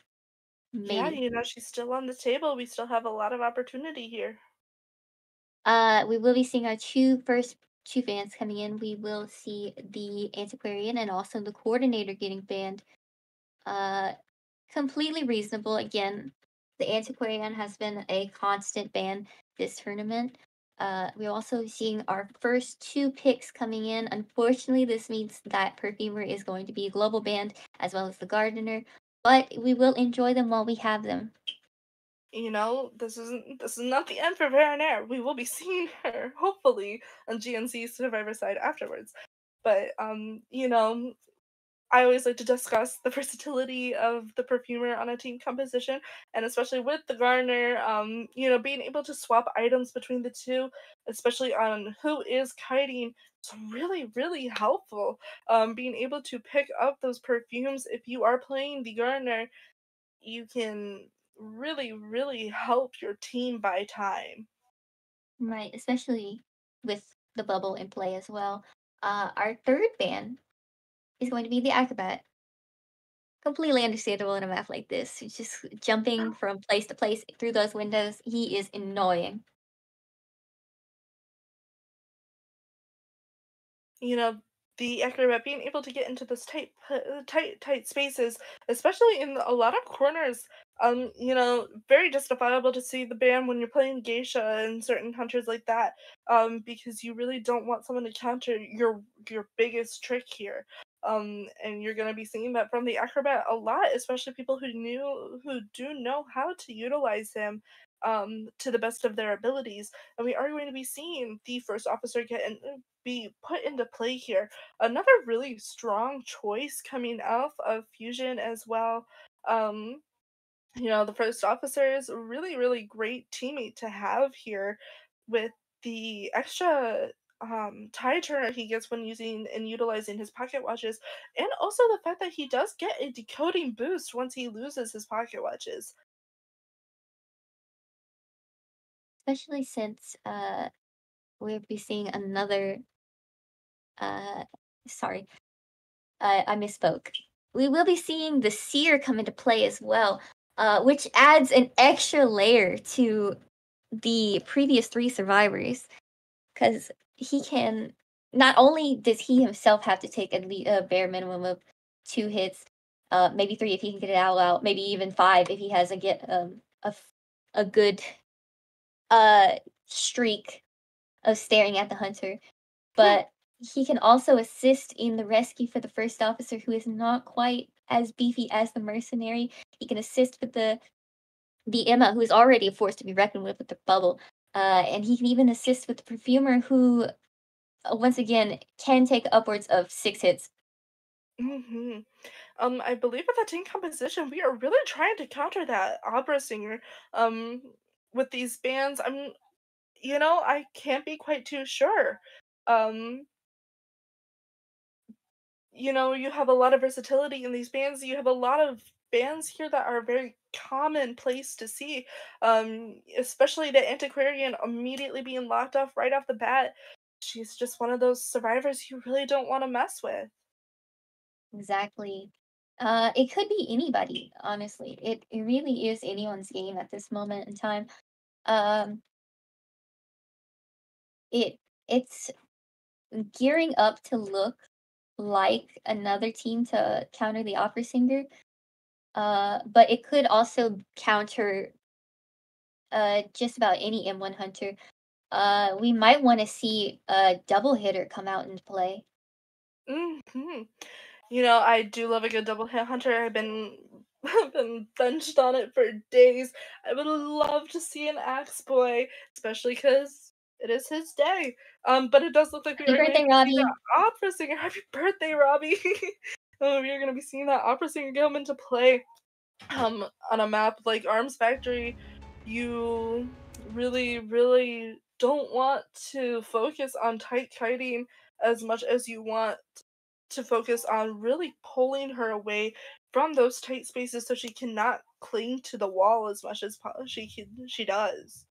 Yeah, Maybe. she's still on the table. We still have a lot of opportunity here. We will be seeing our two fans coming in. We will see the antiquarian and also the coordinator getting banned. Uh, Completely reasonable. Again, the antiquarian has been a constant ban this tournament. We're also seeing our first two picks coming in. Unfortunately, this means that Perfumer is going to be global banned as well as the gardener, but we will enjoy them while we have them. This is not the end for Veronaire. We will be seeing her hopefully on GNC Survivor side afterwards. But I always like to discuss the versatility of the perfumer on a team composition, and especially with the gardener, being able to swap items between the two, especially on who is kiting, it's really, really helpful. Being able to pick up those perfumes if you are playing the gardener, you can really, really help your team buy time. Right, especially with the bubble in play as well. Our third ban is going to be the acrobat. Completely understandable in a map like this. It's just jumping from place to place through those windows. He is annoying. you know the acrobat being able to get into those tight spaces, especially in a lot of corners. Very justifiable to see the ban when you're playing geisha and certain hunters like that, because you really don't want someone to counter your biggest trick here. And you're going to be seeing that from the acrobat a lot, especially people who do know how to utilize him to the best of their abilities. And we are going to be seeing the first officer be put into play here. Another really strong choice coming off of Fusion as well. Um, the first officer is a really, really great teammate to have here, with the extra tie turner he gets when using and utilizing his pocket watches, and also the fact that he does get a decoding boost once he loses his pocket watches. especially since we'll be seeing another. Sorry, I misspoke. We will be seeing the seer come into play as well, which adds an extra layer to the previous 3 survivors, because he can. Not only does he himself have to take a bare minimum of 2 hits, maybe 3 if he can get it out, maybe even 5 if he has a good streak of staring at the hunter, but he can also assist in the rescue for the first officer who is not quite as beefy as the mercenary. He can assist with the Emma, who is already a force to be reckoned with the bubble, and he can even assist with the perfumer, who once again can take upwards of 6 hits. Mm-hmm. I believe with the team composition, we are really trying to counter that opera singer. With these bands, I can't be quite too sure. You have a lot of versatility in these bands. You have a lot of bands here that are very commonplace to see, especially the antiquarian immediately being locked off right off the bat. She's just one of those survivors you really don't want to mess with. Exactly. It could be anybody, honestly. It really is anyone's game at this moment in time. Um, it's gearing up to look like another team to counter the opera singer. But it could also counter just about any M1 hunter. We might want to see a double hitter come out into play. Hmm. I do love a good double hit hunter. I've been benched on it for days. I would love to see an Axe Boy, especially because it is his day. But it does look like we Happy are going to birthday, see Robbie! that opera singer. Happy birthday, Robbie! We are going to be seeing that opera singer come into play. On a map like Arms Factory. You really, really don't want to focus on tight kiting as much as you want to focus on really pulling her away from those tight spaces so she cannot cling to the wall as much as she does.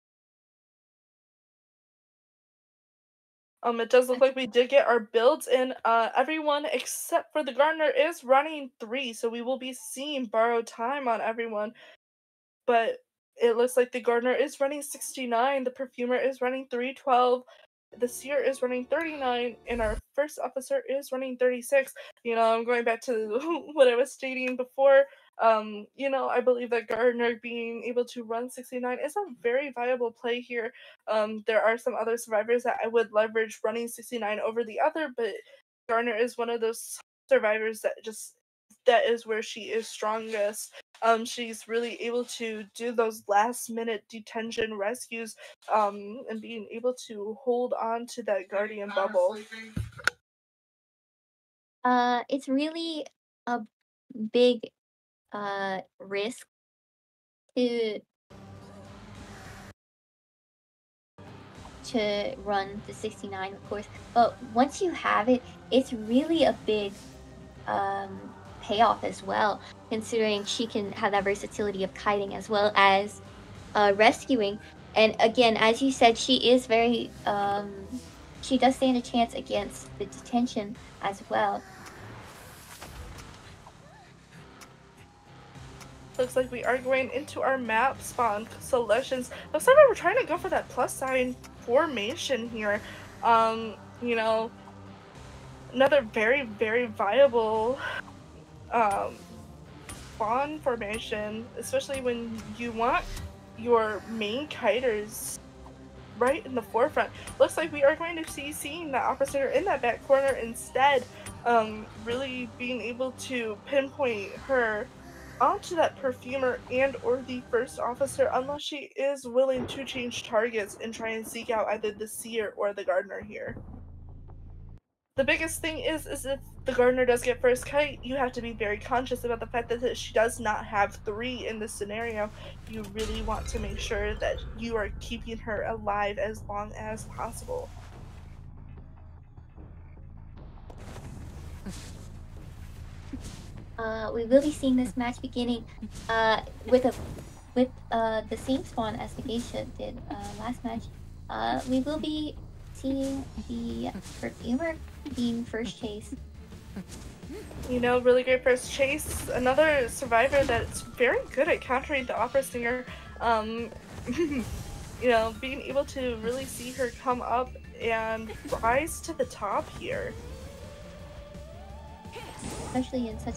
It does look like we did get our builds in. Everyone except for the gardener is running 3, so we will be seeing borrowed time on everyone. But it looks like the gardener is running 69, the perfumer is running 312, the seer is running 39, and our first officer is running 36. I'm going back to what I was stating before. I believe that Gardner being able to run 69 is a very viable play here. There are some other survivors that I would leverage running 69 over the other, but Gardner is one of those survivors that is where she is strongest. She's really able to do those last minute detention rescues, and being able to hold on to that guardian bubble. It's really a big risk to run the 69, of course, but once you have it, it's really a big payoff as well, considering she can have that versatility of kiting as well as rescuing. And again, as you said, she is very she does stand a chance against the detention as well. Looks like we are going into our map spawn selections. Looks like we're trying to go for that plus sign formation here. Another very, very viable spawn formation, especially when you want your main kiters right in the forefront. Looks like we are going to see seeing that operator in that back corner instead, really being able to pinpoint her onto that perfumer and or the first officer, unless she is willing to change targets and try and seek out either the seer or the gardener here. The biggest thing is if the gardener does get first kite, you have to be very conscious about the fact that she does not have 3 in this scenario. You really want to make sure that you are keeping her alive as long as possible. We will be seeing this match beginning with a with the same spawn as the Geisha did last match, we will be seeing the Perfumer being first chase. You know, really great first chase. Another survivor that's very good at countering the opera singer. You know, being able to really see her come up and rise to the top here. Especially in such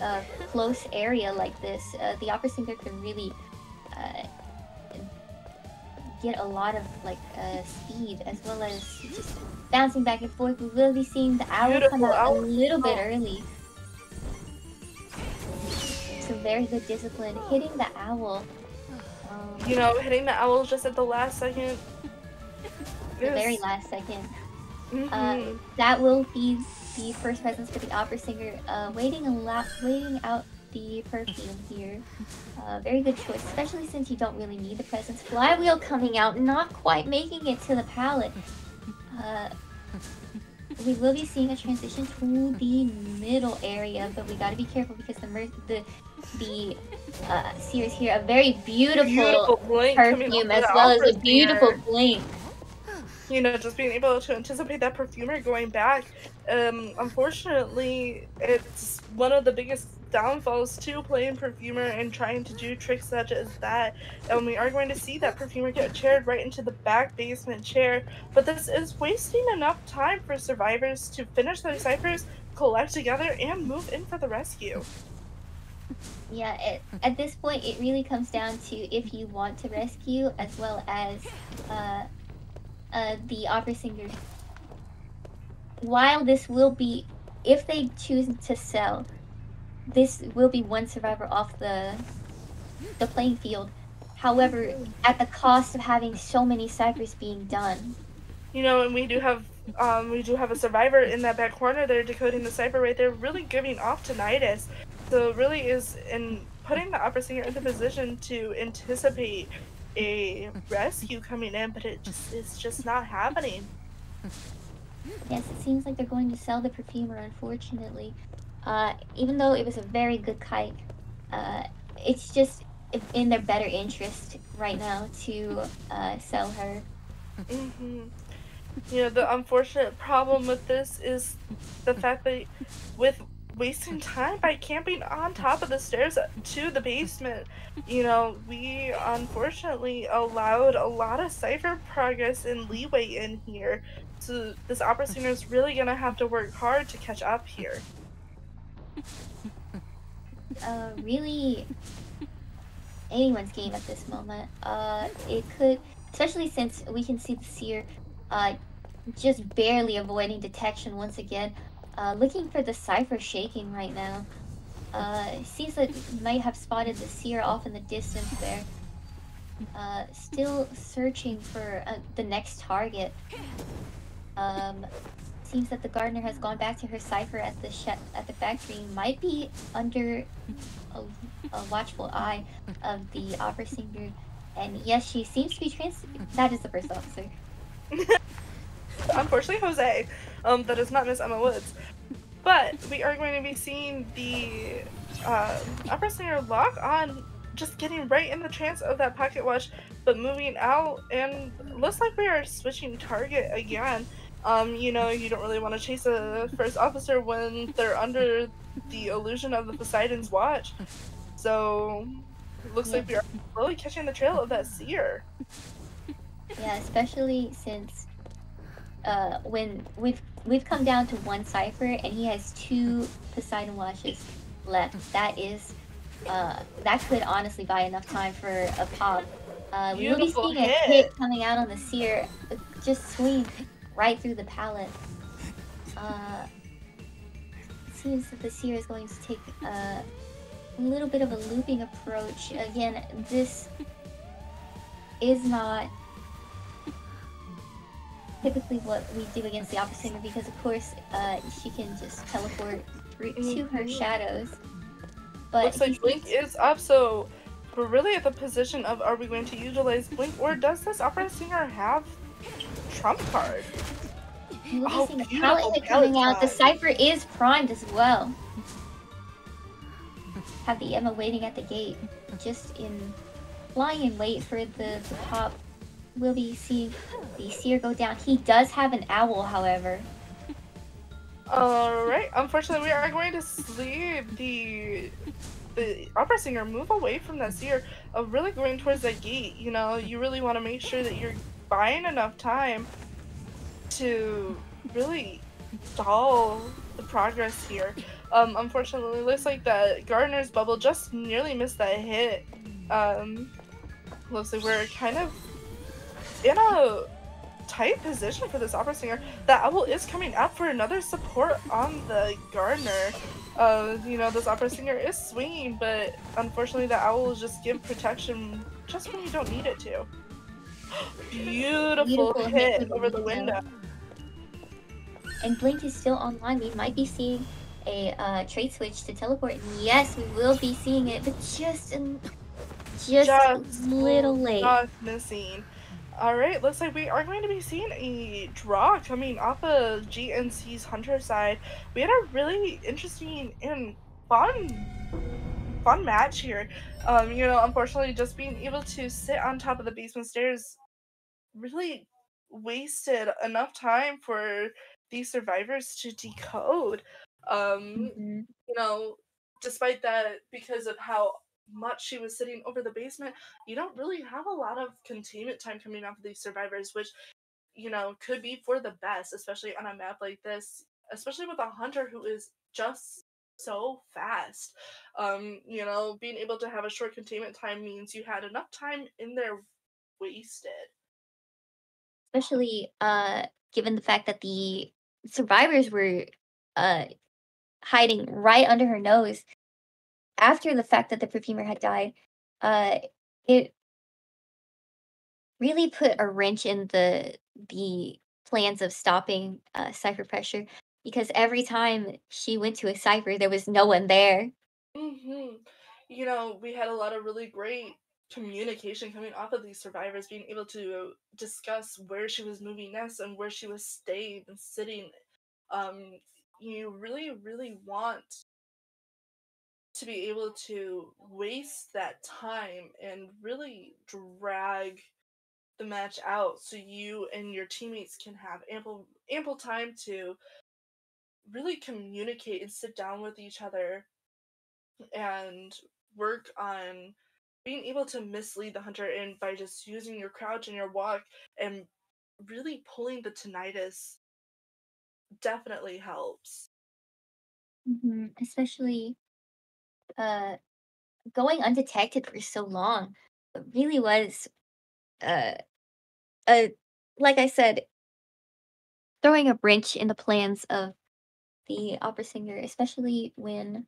a close area like this, the opera singer can really get a lot of like speed, as well as just bouncing back and forth. We will be seeing the owl come out a little bit early. So very good discipline. Hitting the owl. You know, hitting the owl just at the last second. The very last second. Mm-hmm. That will be the first presence for the opera singer. Waiting out the perfume here. Very good choice, especially since you don't really need the presence. Flywheel coming out, not quite making it to the pallet. We will be seeing a transition to the middle area, but we gotta be careful because the series here, a very beautiful perfume as well as a beautiful blink. You know, just being able to anticipate that perfumer going back. Unfortunately, it's one of the biggest downfalls to playing perfumer and trying to do tricks such as that. And we are going to see that perfumer get chaired right into the back basement chair. But this is wasting enough time for survivors to finish their ciphers, collect together, and move in for the rescue. Yeah, at this point, it really comes down to if you want to rescue, as well as the opera singer. While this will be, if they choose to sell, this will be one survivor off the playing field. However, at the cost of having so many ciphers being done. You know, and we do have a survivor in that back corner there decoding the cipher right there, really giving off to Nidus. So it really is in putting the opera singer in the position to anticipate a rescue coming in, but it's just not happening. Yes, it seems like they're going to sell the perfumer, unfortunately. Even though it was a very good kite, it's just in their better interest right now to sell her. Mm-hmm. You know, the unfortunate problem with this is the fact that with wasting time by camping on top of the stairs to the basement, you know, we unfortunately allowed a lot of cipher progress and leeway in here. So this opera singer is really gonna have to work hard to catch up here. Really anyone's game at this moment. It could, especially since we can see the seer just barely avoiding detection once again. Looking for the cipher shaking right now. Seems that we might have spotted the seer off in the distance there. Still searching for the next target. Seems that the gardener has gone back to her cipher at the factory. Might be under a watchful eye of the opera singer. And yes, she seems to be that is the first officer. Unfortunately, Jose. That is not Miss Emma Woods. But we are going to be seeing the opera singer lock on, just getting right in the trance of that pocket watch, but moving out, and looks like we are switching target again. You know, you don't really want to chase a first officer when they're under the illusion of the Poseidon's watch. So, looks like we are slowly catching the trail of that seer. Yeah, especially since when we've come down to one cipher and he has 2 Poseidon watches left. That is that could honestly buy enough time for a pop. We will be seeing a hit coming out on the seer, just swing right through the pallet. It seems that the seer is going to take a little bit of a looping approach. Again, this is not typically what we do against the opera singer, because of course she can just teleport to her shadows. But looks like Blink is up, so we're really at the position of, are we going to utilize Blink, or does this opera singer have trump card? Oh, the pallet hit coming out. The cipher is primed as well. Have the Emma waiting at the gate, just in lie in wait for the pop. Will be seeing the seer go down. He does have an owl, however. Alright, unfortunately we are going to see the opera singer move away from that seer, really going towards that gate. You know, you really want to make sure that you're buying enough time to really stall the progress here. Unfortunately, it looks like that Gardner's bubble just nearly missed that hit. Looks like we're kind of in a tight position for this opera singer. That owl is coming up for another support on the Gardner. You know, this opera singer is swinging, but unfortunately the owl will just give protection just when you don't need it to. Beautiful hit over the window. And Blink is still online. We might be seeing a trade switch to teleport. And yes, we will be seeing it, but just a little late. Just missing. Alright, looks like we are going to be seeing a draw coming off of GNC's Hunter side. We had a really interesting and fun match here. You know, unfortunately just being able to sit on top of the basement stairs really wasted enough time for these survivors to decode. You know, despite that, because of how much she was sitting over the basement, you don't really have a lot of containment time coming off of these survivors, which, you know, could be for the best, especially on a map like this, especially with a hunter who is just so fast. You know, being able to have a short containment time means you had enough time in there wasted. Especially given the fact that the survivors were hiding right under her nose after the fact that the perfumer had died. It really put a wrench in the plans of stopping Cypher Pressure, because every time she went to a Cypher, there was no one there. You know, we had a lot of really great communication coming off of these survivors, being able to discuss where she was moving next and where she was staying and sitting. You really want to be able to waste that time and really drag the match out so you and your teammates can have ample time to really communicate and sit down with each other and work on being able to mislead the hunter and by just using your crouch and your walk and really pulling the tinnitus definitely helps. Especially going undetected for so long. It really was uh, like I said, throwing a wrench in the plans of the opera singer, especially when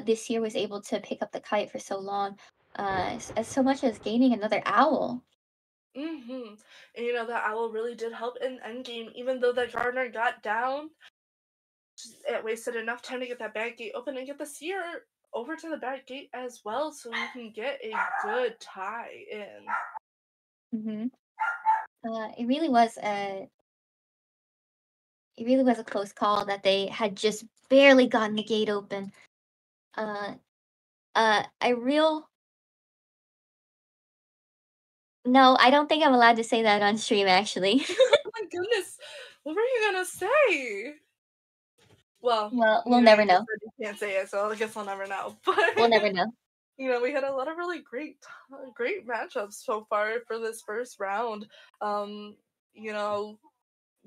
this year was able to pick up the kite for so long, as so much as gaining another owl. And you know, that owl really did help in endgame, even though the Gardner got down. It wasted enough time to get that back gate open and get the seer over to the back gate as well, so you can get a good tie in. It really was a close call that they had just barely gotten the gate open. I real No, I don't think I'm allowed to say that on stream, actually. Oh my goodness, what were you gonna say? Well, We'll never know. You can't say it, so I guess I'll never know. But We'll never know. you know, we had a lot of really great matchups so far for this first round. You know,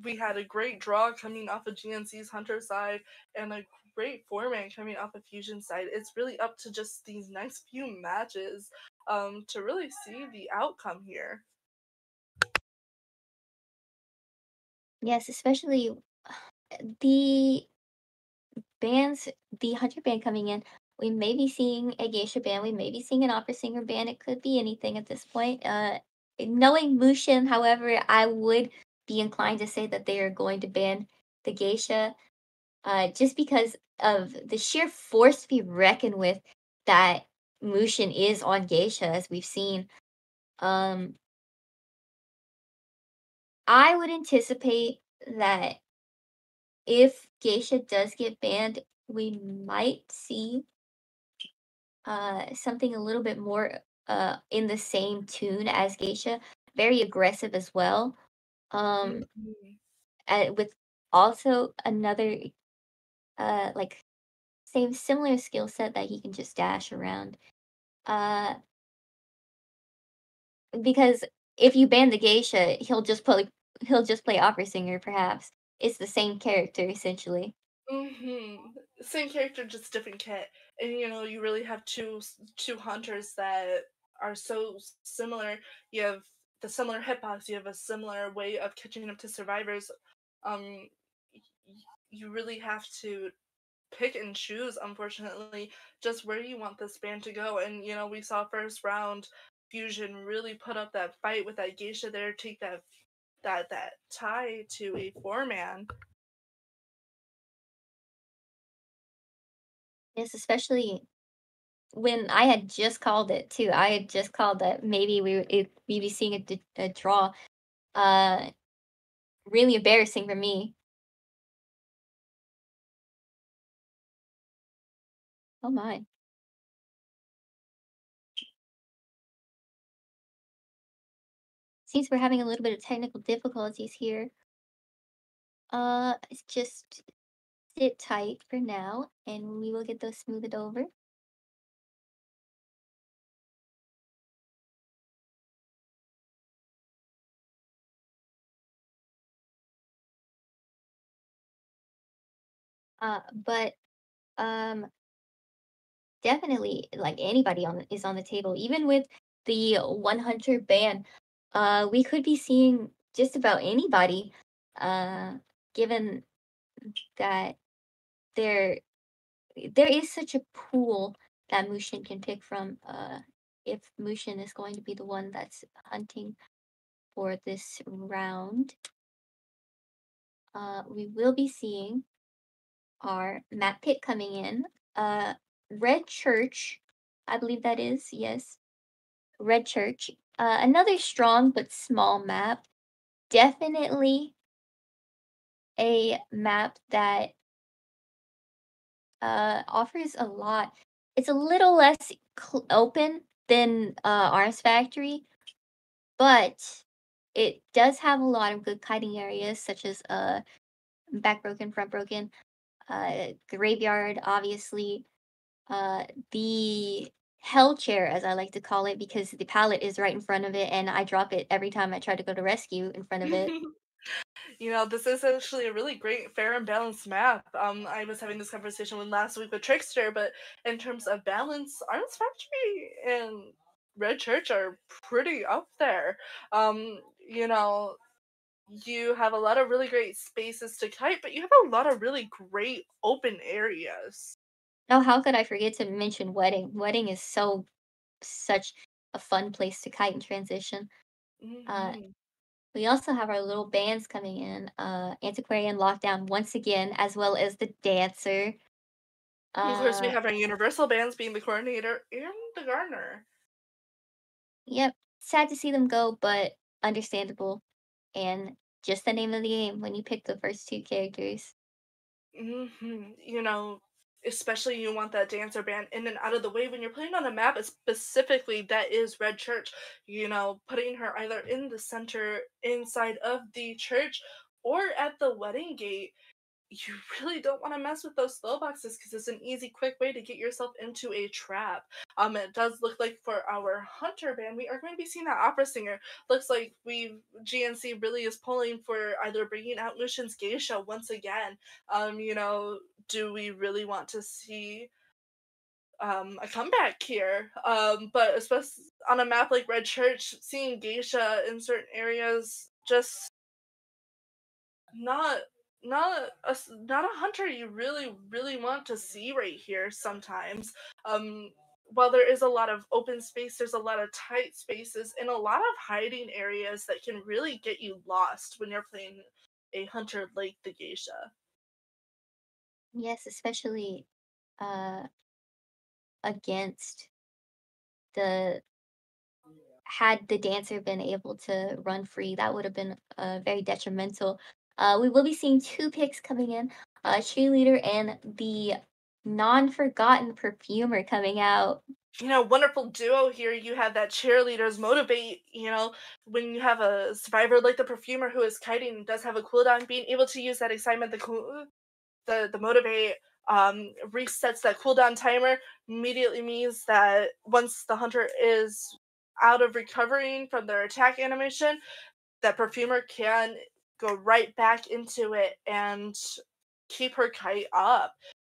we had a great draw coming off of GNC's Hunter side and a great four-man coming off of Fuzion side. It's really up to just these next few matches to really see the outcome here. Yes, especially the the Hunter band coming in. We may be seeing a geisha band. We may be seeing an opera singer band. It could be anything at this point. Knowing Mushin, however, I would be inclined to say that they are going to ban the geisha, just because of the sheer force to be reckoned with that Mushin is on geisha, as we've seen. I would anticipate that if geisha does get banned, we might see something a little bit more in the same tune as Geisha, very aggressive as well. Um, Mhm. with also another like same similar skill set that he can just dash around. Uh, because if you ban the Geisha, he'll just play opera singer. Perhaps it's the same character essentially. Same character, just different kit. And you really have two hunters that are so similar. You have the similar hitbox. You have a similar way of catching up to survivors. Um, y- you really have to pick and choose, unfortunately, just where you want this band to go. And we saw first round Fuzion really put up that fight with that Geisha there, take that tie to a 4-man. Yes, especially when I had just called it too. I had just called that maybe we'd be seeing a draw. Uh, really embarrassing for me. Oh my. Seems we're having a little bit of technical difficulties here. It's just sit tight for now, and we will get those smoothed over. But um, definitely, like anybody is on the table, even with the 100 ban. We could be seeing just about anybody. Uh, given that there there is such a pool that Mushin can pick from. If Mushin is going to be the one that's hunting for this round, we will be seeing our map pick coming in. Red Church, I believe that is, yes. Red Church. Another strong but small map. Definitely a map that offers a lot. It's a little less open than Arms Factory, but it does have a lot of good kiting areas, such as back broken, front broken, graveyard, obviously, the hell chair, as I like to call it, because the pallet is right in front of it, and I drop it every time I try to go to rescue in front of it. This is actually a really great, fair, and balanced map. I was having this conversation with last week with Trickster, but in terms of balance, Arms Factory and Red Church are pretty up there. You know, you have a lot of really great spaces to kite, but you have a lot of really great open areas. Oh, how could I forget to mention wedding? Wedding is such a fun place to kite and transition. Uh, Hmm we also have our little bands coming in. Antiquarian Lockdown once again, as well as the Dancer. Of course, we Uh, have our universal bands being the coordinator and the gardener. yep, sad to see them go, but understandable. And just the name of the game when you pick the first two characters. You know, especially you want that dancer band in and out of the way when you're playing on a map, specifically that is Red Church. Putting her either in the center inside of the church or at the wedding gate. You really don't want to mess with those slow boxes because it's an easy, quick way to get yourself into a trap. It does look like for our hunter band, we are going to be seeing that opera singer. Looks like GNC really is pulling for either bringing out Mushin's Geisha once again. Do we really want to see a comeback here? But especially on a map like Red Church, seeing Geisha in certain areas just not not a hunter you really want to see right here sometimes. um while there is a lot of open space, there's a lot of tight spaces and a lot of hiding areas that can really get you lost when you're playing a hunter like the Geisha. Yes, especially uh, against the had the dancer been able to run free, that would have been very detrimental. We will be seeing two picks coming in, cheerleader and the non-forgotten perfumer coming out. wonderful duo here. You have that cheerleaders motivate, when you have a survivor like the perfumer who is kiting and does have a cooldown, being able to use that excitement, the motivate resets that cooldown timer, immediately means that once the hunter is out of recovering from their attack animation, that perfumer can go right back into it and keep her kite up.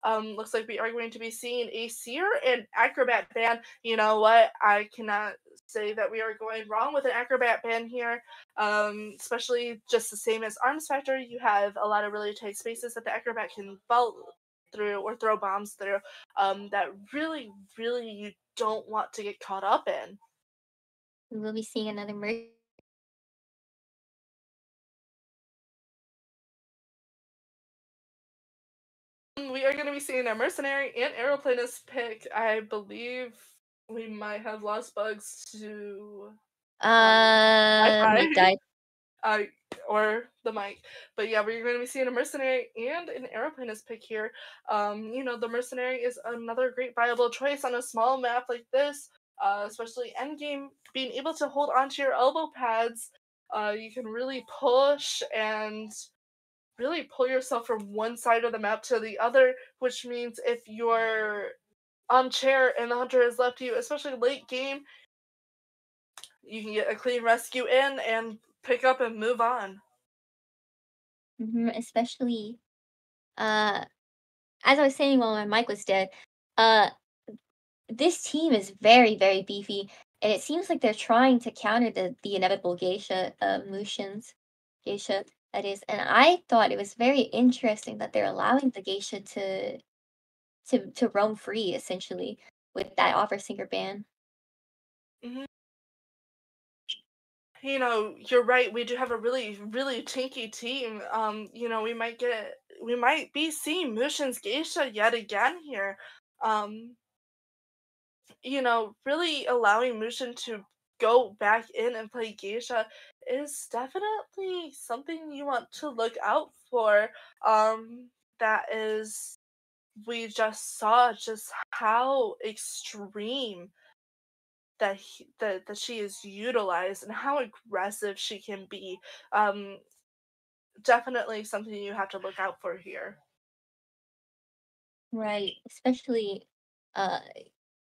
Looks like we are going to be seeing a seer and acrobat ban. You know what? I cannot say that we are going wrong with an acrobat ban here. Especially just the same as arms factor, you have a lot of really tight spaces that the acrobat can vault through or throw bombs through. That really, really you don't want to get caught up in. We will be seeing another merc. We are going to be seeing a mercenary and aeroplanist pick. I believe we might have lost bugs to Mic died. uh, or the mic. But yeah, we're going to be seeing a mercenary and an aeroplanist pick here. The mercenary is another great viable choice on a small map like this, especially endgame. Being able to hold onto your elbow pads, you can really push and really pull yourself from one side of the map to the other, which means if you're on chair and the hunter has left you, especially late game, you can get a clean rescue in and pick up and move on. Especially, as I was saying while my mic was dead, uh, this team is very, very beefy, and it seems like they're trying to counter the inevitable geisha geisha that is. And I thought it was very interesting that they're allowing the geisha to roam free essentially with that offer singer ban. Mhm. You're right. We do have a really, really tinky team. We might be seeing Mushin's Geisha yet again here. Um, really allowing Mushin to go back in and play Geisha is definitely something you want to look out for. That is, we just saw just how extreme that she is utilized and how aggressive she can be. Um, Definitely something you have to look out for here. Right, especially uh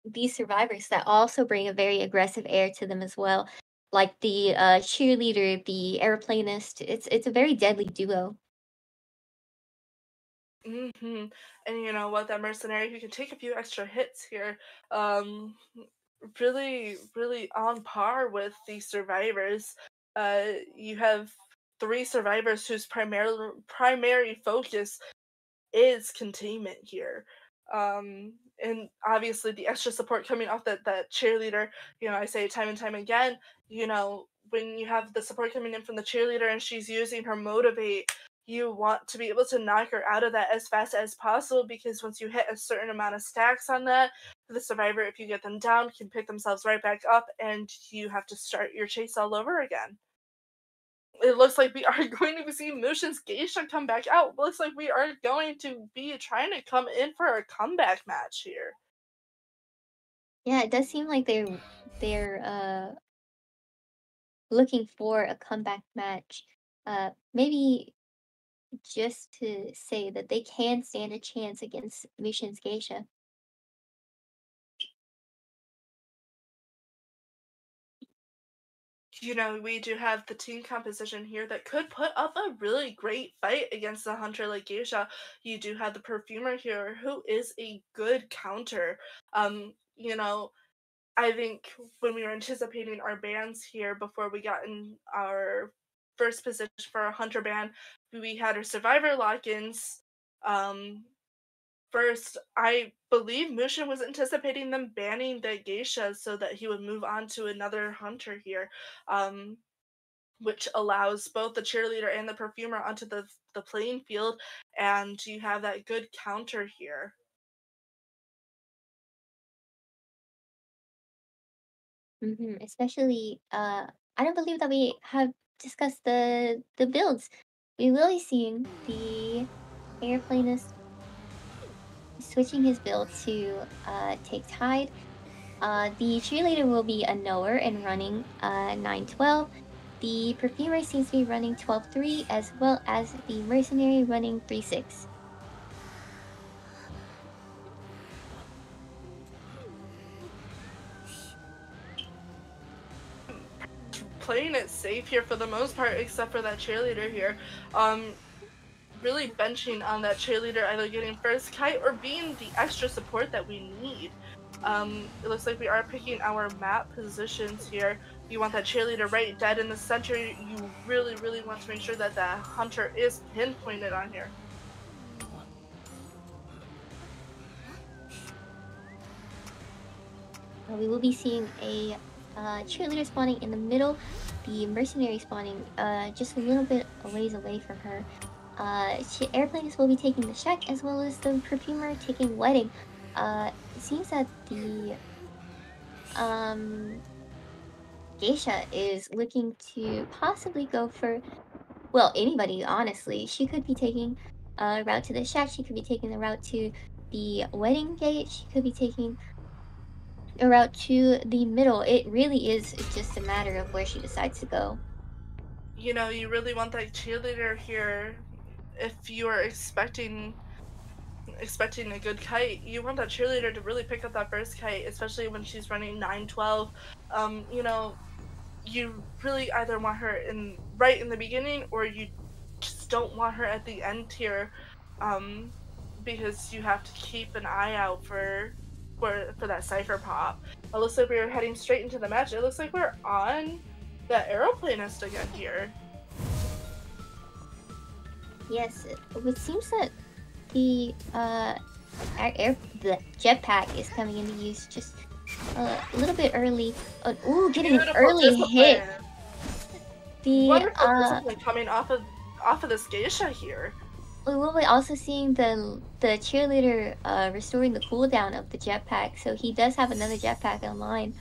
these survivors that also bring a very aggressive air to them as well. Like the cheerleader, the airplanist. It's a very deadly duo. Hmm. And you know what? That mercenary who can take a few extra hits here, um, really, really on par with the survivors. You have three survivors whose primary focus is containment here. And obviously the extra support coming off that cheerleader, I say it time and time again, when you have the support coming in from the cheerleader and she's using her motivate, you want to be able to knock her out of that as fast as possible, because once you hit a certain amount of stacks on that, the survivor, if you get them down, can pick themselves right back up and you have to start your chase all over again. It looks like we are going to see Mushin's Geisha come back out. Looks like we are going to be trying to come in for a comeback match here. Yeah, it does seem like they're looking for a comeback match. Maybe just to say that they can stand a chance against Mission's Geisha. We do have the team composition here that could put up a really great fight against the hunter like Geisha. You do have the perfumer here who is a good counter. I think when we were anticipating our bans here before we got in our first position for our hunter ban, we had our survivor lock-ins. First, I believe Mushin was anticipating them banning the geisha so that he would move on to another hunter here, um, which allows both the cheerleader and the perfumer onto the playing field, and you have that good counter here. Especially, I don't believe that we have discussed the builds. We will be seeing the airplanist switching his build to take tide. The cheerleader will be a knower and running 9-12. The perfumer seems to be running 12-3, as well as the mercenary running 3-6. Playing it safe here for the most part, except for that cheerleader here. Really benching on that cheerleader, either getting first kite or being the extra support that we need. It looks like we are picking our map positions here. You want that cheerleader right dead in the center. You really, really want to make sure that that hunter is pinpointed on here. We will be seeing a cheerleader spawning in the middle, the mercenary spawning just a little bit a ways away from her. Airplanes will be taking the shack, as well as the perfumer taking wedding. It seems that the geisha is looking to possibly go for, well, anybody, honestly. She could be taking a route to the shack, she could be taking the route to the wedding gate, she could be taking a route to the middle. It really is just a matter of where she decides to go. You know, you really want that cheerleader here. If you are expecting a good kite, you want that cheerleader to really pick up that first kite, especially when she's running 9-12. You know, you really either want her right in the beginning, or you just don't want her at the end here, because you have to keep an eye out for that cipher pop. It looks like we're heading straight into the match. It looks like we're on the aeroplanist again here. Yes, it seems that the the jetpack is coming into use just a little bit early. Ooh, getting an early hit. The wonderful discipline coming off of this geisha here. We will be also seeing the cheerleader restoring the cooldown of the jetpack, so he does have another jetpack online.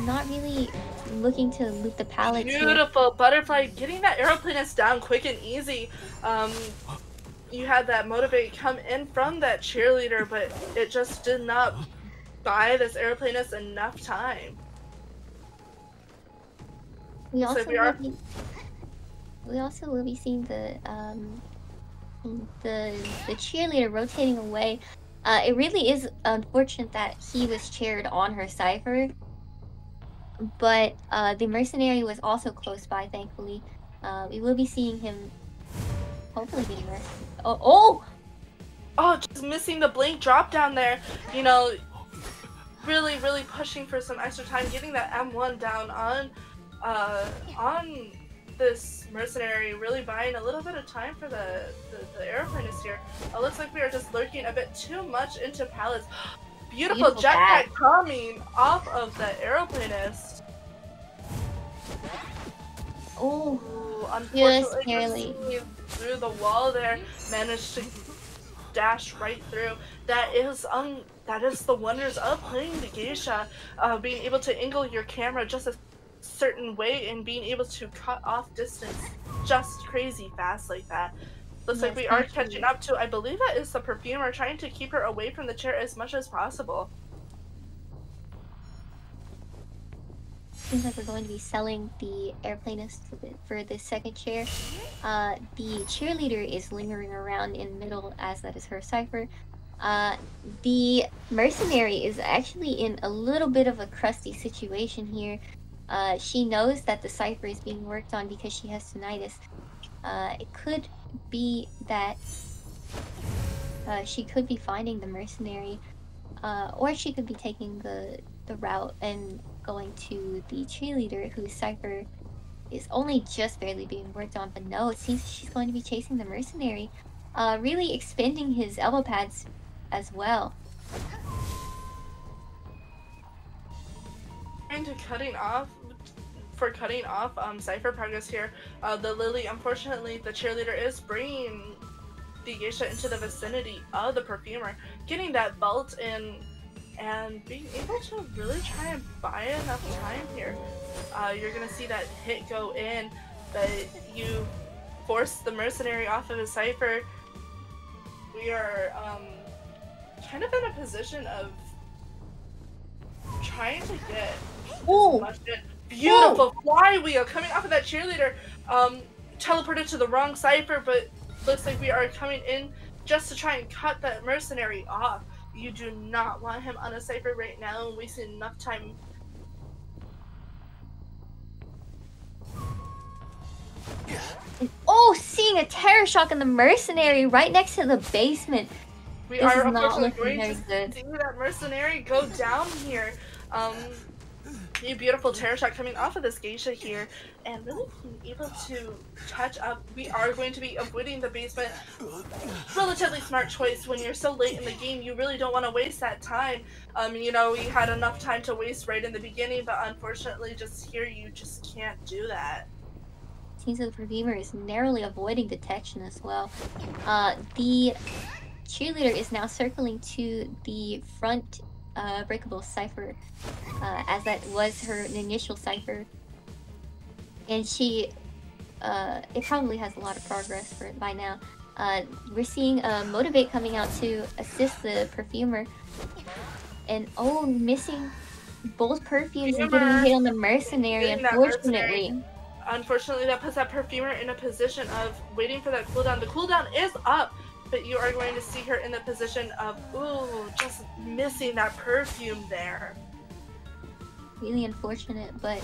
Not really looking to loot the pallets. Beautiful here. Butterfly getting that aeroplanist down quick and easy. You had that motivate come in from that cheerleader, but it just did not buy this aeroplanist enough time. We also will be seeing the cheerleader rotating away. It really is unfortunate that he was chaired on her cipher, but the mercenary was also close by, thankfully. We will be seeing him hopefully getting rescued. Oh, just missing the blink drop down there. You know, really, really pushing for some extra time, getting that M1 down on this mercenary, really buying a little bit of time for the airplanist here. It looks like we are just lurking a bit too much into pallets. Beautiful jetpack coming off of the aeroplanist. Oh, unfortunately, through the wall there, managed to dash right through. That is the wonders of playing the geisha, being able to angle your camera just a certain way and being able to cut off distance just crazy fast like that. Looks like we are catching up to, I believe that is the perfumer, trying to keep her away from the chair as much as possible. Seems like we're going to be selling the airplanist for the second chair. The cheerleader is lingering around in middle, as that is her cipher. The mercenary is actually in a little bit of a crusty situation here. She knows that the cipher is being worked on because she has tinnitus. It could be that she could be finding the mercenary, or she could be taking the route and going to the cheerleader, whose cipher is only just barely being worked on. But no, it seems she's going to be chasing the mercenary, really expending his elbow pads as well. And cutting off cipher progress here. The Lily, unfortunately, the cheerleader is bringing the geisha into the vicinity of the perfumer, getting that belt in and being able to really try and buy enough time here. You're gonna see that hit go in, but you force the mercenary off of his cipher. We are kind of in a position of trying to get Ooh. as much beautiful flywheel coming off of that cheerleader. Teleported to the wrong cipher, but looks like we are coming in just to try and cut that mercenary off. You do not want him on a cipher right now and wasting enough time. Oh, seeing a terror shock in the mercenary right next to the basement. We This are is not unfortunately looking going very to good. see that mercenary go down here. A beautiful terror shot coming off of this geisha here, and really being able to touch up. We are going to be avoiding the basement. Relatively smart choice when you're so late in the game. You really don't want to waste that time. You know, we had enough time to waste right in the beginning, but unfortunately, just here you just can't do that. Seems that the perfumer is narrowly avoiding detection as well. The cheerleader is now circling to the front breakable cipher, as that was her initial cipher, and she it probably has a lot of progress for it by now. We're seeing Motivate coming out to assist the perfumer, and oh, missing both perfumes and getting hit on the mercenary, unfortunately. Unfortunately, that puts that perfumer in a position of waiting for that cooldown. The cooldown is up, but you are going to see her in the position of, ooh, just missing that perfume there. Really unfortunate, but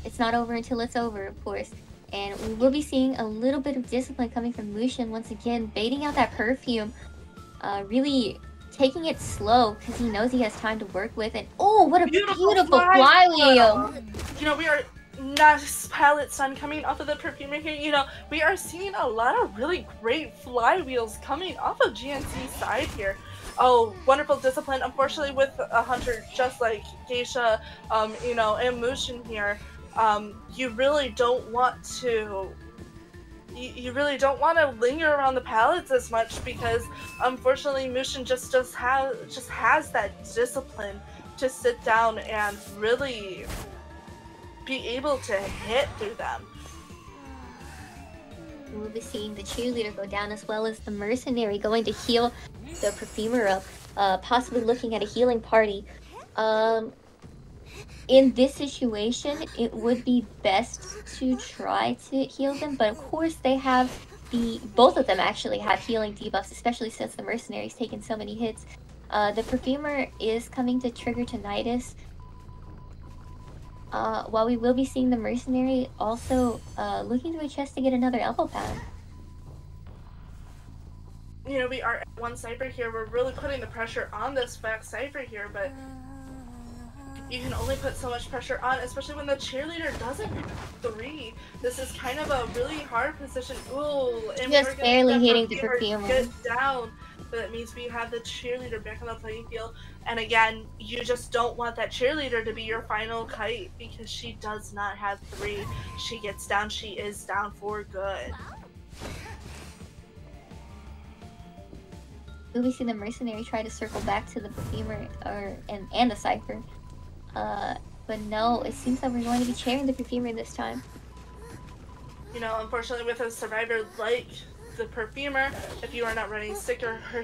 it's not over until it's over, of course. And we will be seeing a little bit of discipline coming from Lucian once again, baiting out that perfume, really taking it slow because he knows he has time to work with. And oh, what a beautiful flywheel! You know, we are nice palette stun coming off of the perfumer here. You know, we are seeing a lot of really great flywheels coming off of GNC's side here. Oh, wonderful discipline. Unfortunately, with a hunter just like Geisha, you know, and Mushin here, you really don't want to. You really don't want to linger around the pallets as much because, unfortunately, Mushin just has that discipline to sit down and really be able to hit through them. We'll be seeing the cheerleader go down as well as the mercenary going to heal the perfumer up, possibly looking at a healing party. In this situation, it would be best to try to heal them, but of course they have both of them actually have healing debuffs, especially since the mercenary's taken so many hits. The perfumer is coming to trigger tinnitus. While we will be seeing the mercenary also looking to a chest to get another elbow pad. You know, we are at one cipher here. We're really putting the pressure on this back cipher here, but you can only put so much pressure on, especially when the cheerleader doesn't pick 3. This is kind of a really hard position. Ooh, and just barely hitting the perfumer. Get down. But that means we have the cheerleader back on the playing field. And again, you just don't want that cheerleader to be your final kite because she does not have 3. She gets down, she is down for good. We see the mercenary try to circle back to the perfumer and the cipher. But no, it seems that we're going to be chairing the perfumer this time. You know, unfortunately with a survivor like the perfumer, if you are not running sticker, her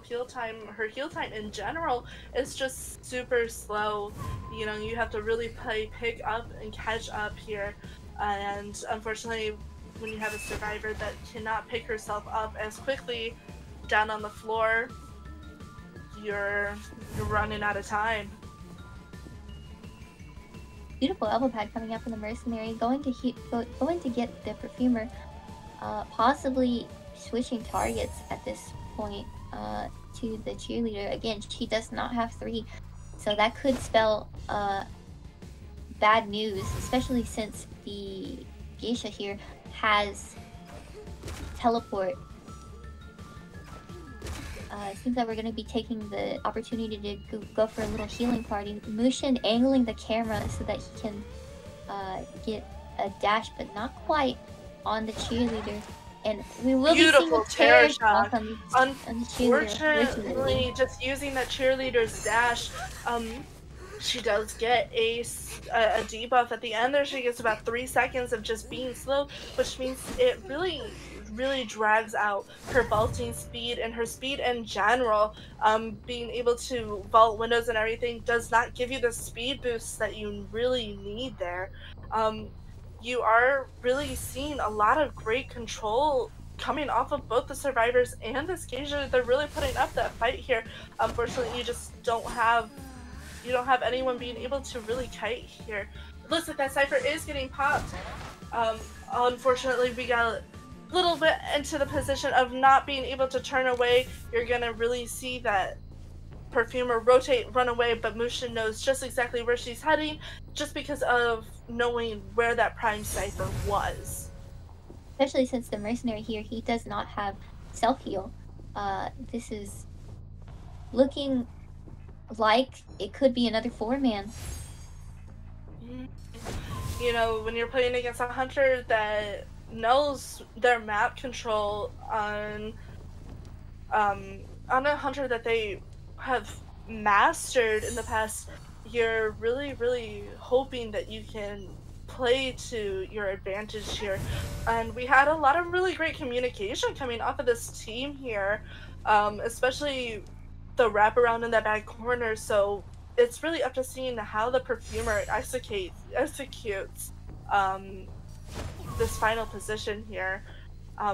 heal time in general is just super slow. You know, you have to really pick up and catch up here, and unfortunately when you have a survivor that cannot pick herself up as quickly down on the floor, you're running out of time. Beautiful elbow pad coming up from the mercenary, going to get the perfumer. Possibly switching targets at this point to the cheerleader. Again, she does not have 3, so that could spell bad news, especially since the geisha here has teleport. It seems that we're going to be taking the opportunity to go for a little healing party. Mushin angling the camera so that he can get a dash, but not quite, on the cheerleader. And we will be seeing a terror shot on the Unfortunately, just using that cheerleader's dash, she does get a debuff at the end there. She gets about 3 seconds of just being slow, which means it really really drags out her vaulting speed and her speed in general. Being able to vault windows and everything does not give you the speed boosts that you really need there. You are really seeing a lot of great control coming off of both the survivors and the Skasia. They're really putting up that fight here. Unfortunately, you just don't have anyone being able to really kite here. It looks like that Cypher is getting popped. Unfortunately, we got a little bit into the position of not being able to turn away. You're gonna really see that Perfumer rotate, run away, but Mushin knows just exactly where she's heading, just because of knowing where that Prime Cypher was. Especially since the Mercenary here, he does not have self-heal. This is looking like it could be another 4-man. You know, when you're playing against a hunter that knows their map control on a hunter that they have mastered in the past, you're really hoping that you can play to your advantage here. And we had a lot of really great communication coming off of this team here, especially the wraparound in that back corner. So it's really up to seeing how the Perfumer executes this final position here,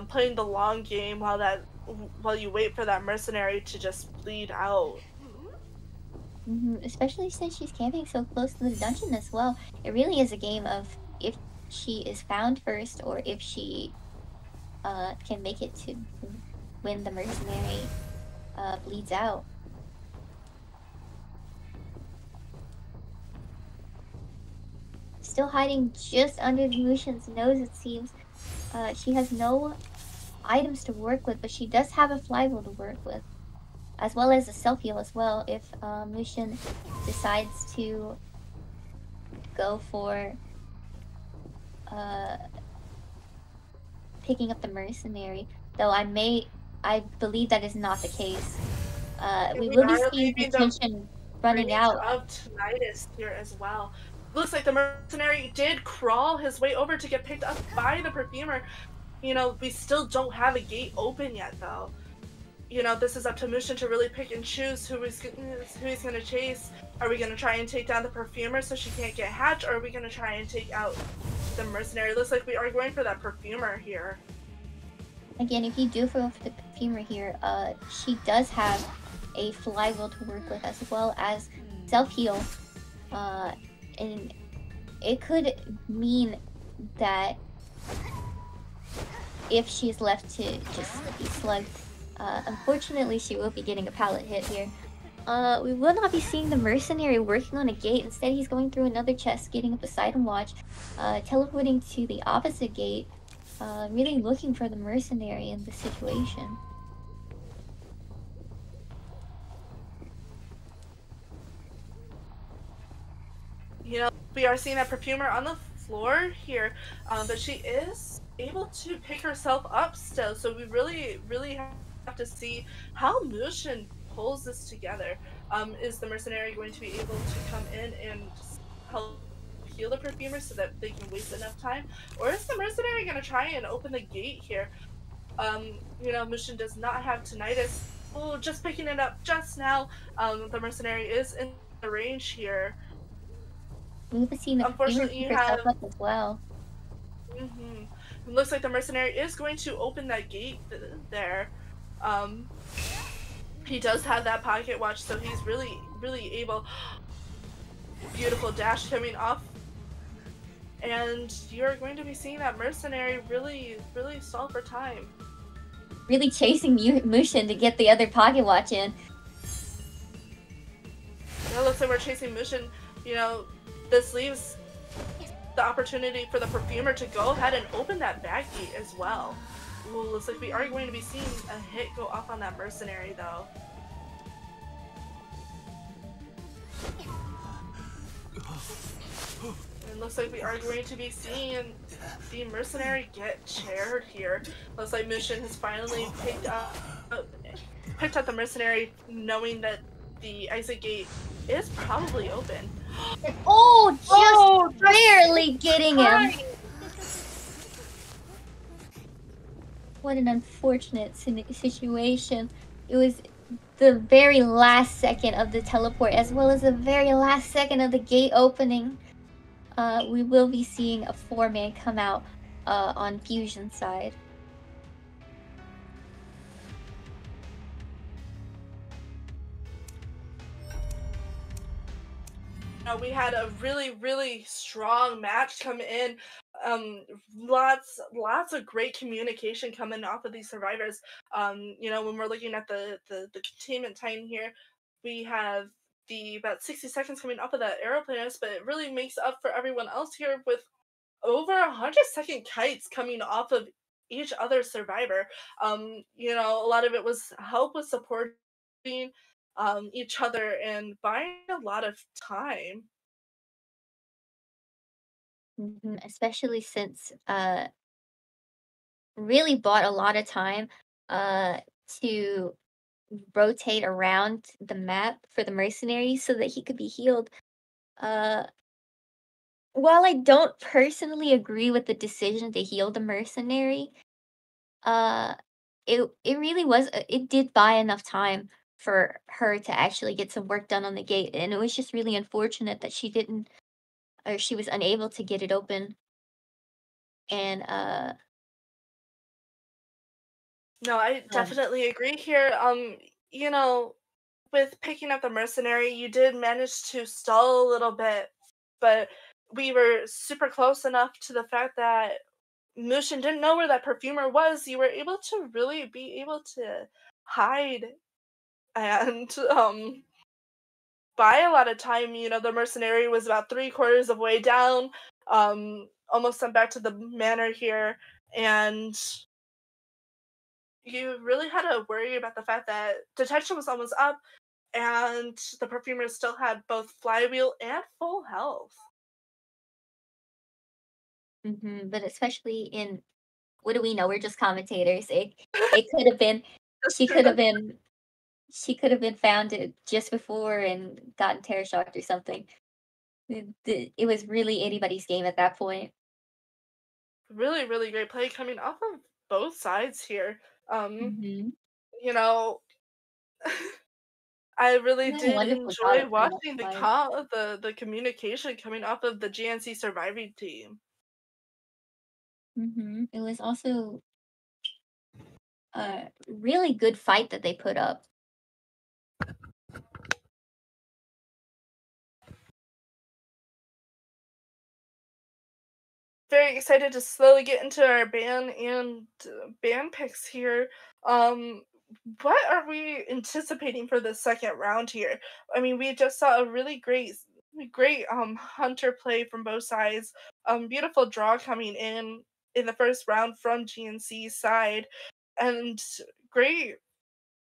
playing the long game while you wait for that Mercenary to just bleed out. Especially since she's camping so close to the dungeon as well. It really is a game of if she is found first or if she can make it to when the Mercenary bleeds out. Still hiding just under the Mushin's nose, it seems. She has no items to work with, but she does have a flywheel to work with, as well as a self-heal as well if Mushin decides to go for picking up the Mercenary. Though I believe that is not the case. We will be seeing the tension running out. Of Tinnitus here as well. Looks like the Mercenary did crawl his way over to get picked up by the Perfumer. You know, we still don't have a gate open yet, though. You know, this is up to Mushin to really pick and choose who he's going to chase. Are we going to try and take down the Perfumer so she can't get hatched, or are we going to try and take out the Mercenary? Looks like we are going for that Perfumer here. Again, if you do go for the Perfumer here, she does have a flywheel to work with as well as self-heal. And it could mean that if she's left to just be slugged, unfortunately she will be getting a pallet hit here. We will not be seeing the Mercenary working on a gate. Instead, he's going through another chest, getting up beside and watch, teleporting to the opposite gate, really looking for the Mercenary in this situation. You know, we are seeing that Perfumer on the floor here, but she is able to pick herself up still, so we really have to see how Mushin pulls this together. Is the Mercenary going to be able to come in and help heal the Perfumer so that they can waste enough time, or is the Mercenary going to try and open the gate here? You know, Mushin does not have Tinnitus. Oh, just picking it up just now. The Mercenary is in the range here. We've seen the Unfortunately, you have up as well. It looks like the Mercenary is going to open that gate there. He does have that pocket watch, so he's really able. Beautiful dash coming off, and you're going to be seeing that Mercenary really stall for time. Really chasing Mushin to get the other pocket watch in. It looks like we're chasing Mushin. You know, this leaves the opportunity for the Perfumer to go ahead and open that back gate as well. Ooh, looks like we are going to be seeing a hit go off on that Mercenary, though. It looks like we are going to be seeing the Mercenary get chaired here. Looks like Mushin has finally picked up the Mercenary, knowing that the exit gate is probably open. Oh, just barely getting him. What an unfortunate situation. It was the very last second of the teleport, as well as the very last second of the gate opening. We will be seeing a 4-man come out on Fuzion side. We had a really strong match come in. Lots of great communication coming off of these survivors. When we're looking at the containment time here, we have the about 60 seconds coming off of that aeroplanist, but it really makes up for everyone else here with over 100-second kites coming off of each other survivor. A lot of it was help with supporting each other and buying a lot of time. Especially since really bought a lot of time to rotate around the map for the mercenary so that he could be healed. Uh, while I don't personally agree with the decision to heal the mercenary, uh, it really was it did buy enough time for her to actually get some work done on the gate, and it was just really unfortunate that she didn't or she was unable to get it open. And No, I um, definitely agree here. You know, with picking up the mercenary, you did manage to stall a little bit, but we were super close enough to the fact that Mushin didn't know where that perfumer was. You were able to really be able to hide and buy a lot of time. The mercenary was about 3/4 of way down, almost sent back to the manor here, and you really had to worry about the fact that detection was almost up, and the perfumer still had both flywheel and full health. but especially in what do we know? We're just commentators. It could have been That's she true. could have been she could have been found just before and gotten terror shocked or something. It was really anybody's game at that point. Really great play coming off of both sides here. Um, Mm-hmm. you know, I really What a did wonderful job enjoy at playing up watching the side. the communication coming off of the GNC surviving team. It was also a really good fight that they put up. Very excited to slowly get into our band picks here. Um, what are we anticipating for the second round here? I mean, we just saw a really great hunter play from both sides. Beautiful draw coming in the first round from GNC's side, and great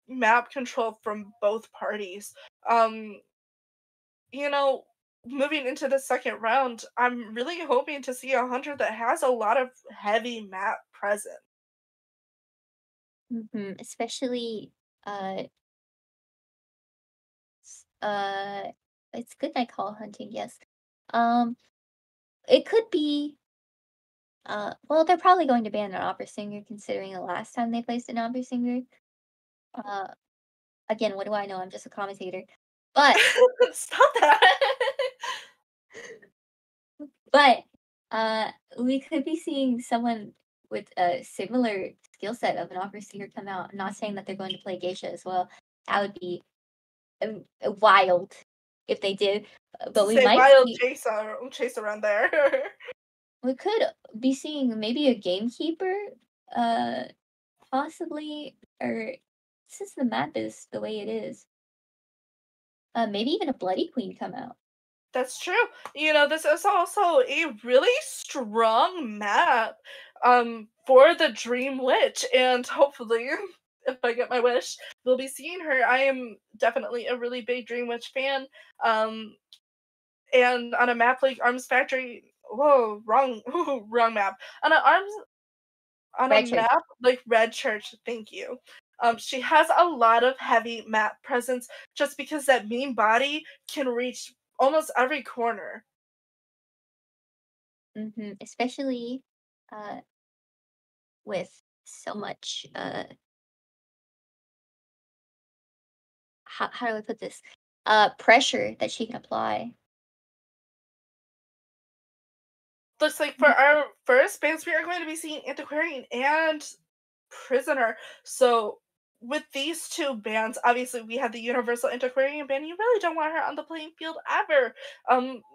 map control from both parties. Um, you know, moving into the second round, I'm really hoping to see a hunter that has a lot of heavy map presence. Especially uh uh it's good night call hunting, yes. Um it could be well, they're probably going to ban an opera singer considering the last time they placed an opera singer. Uh, again, what do I know? I'm just a commentator. But Stop that. but uh, we could be seeing someone with a similar skill set of an opera singer come out. I'm not saying that they're going to play geisha as well. That would be wild if they did. But we Say might wild see. chase around there. We could be seeing maybe a gamekeeper, uh, possibly, or since the map is the way it is, maybe even a bloody queen come out. That's true. This is also a really strong map for the Dream Witch, and hopefully if I get my wish, we'll be seeing her. I am definitely a really big Dream Witch fan. Um and on a map like Arms Factory, whoa, wrong wrong map. On a Red shirt. map like Red Church, thank you. She has a lot of heavy map presence just because that mean body can reach almost every corner. Especially uh, with so much how do I put this? Pressure that she can apply. Looks like for our first bands, we are going to be seeing Antiquarian and Prisoner. So with these two bands, obviously we have the Universal Antiquarian band. You really don't want her on the playing field ever.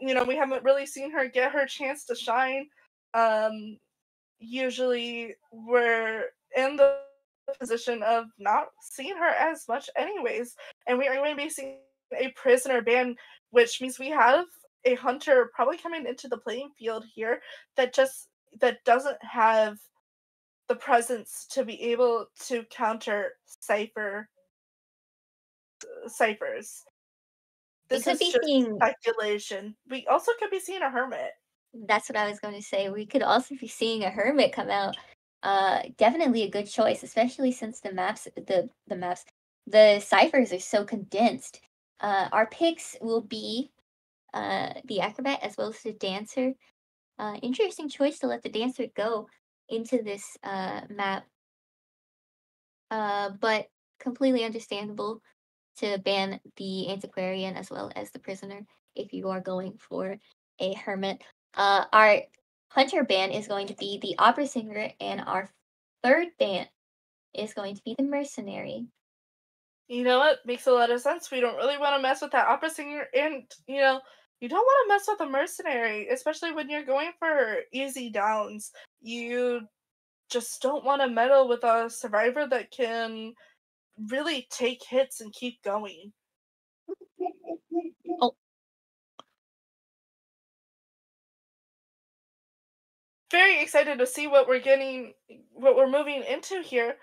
We haven't really seen her get her chance to shine. Usually we're in the position of not seeing her as much anyways. And we are going to be seeing a Prisoner band, which means we have a hunter probably coming into the playing field here that doesn't have the presence to be able to counter ciphers. We This could is be just seeing speculation. We also could be seeing a hermit. That's what I was going to say. We could also be seeing a hermit come out. Definitely a good choice, especially since the ciphers are so condensed. Our picks will be the acrobat as well as the dancer. Interesting choice to let the dancer go into this map, but completely understandable to ban the antiquarian as well as the prisoner if you are going for a hermit. Our hunter band is going to be the opera singer, and our third band is going to be the mercenary. You know what? Makes a lot of sense. We don't really want to mess with that opera singer, and you don't want to mess with a mercenary, especially when you're going for easy downs. You just don't want to meddle with a survivor that can really take hits and keep going. Oh. Very excited to see what we're moving into here.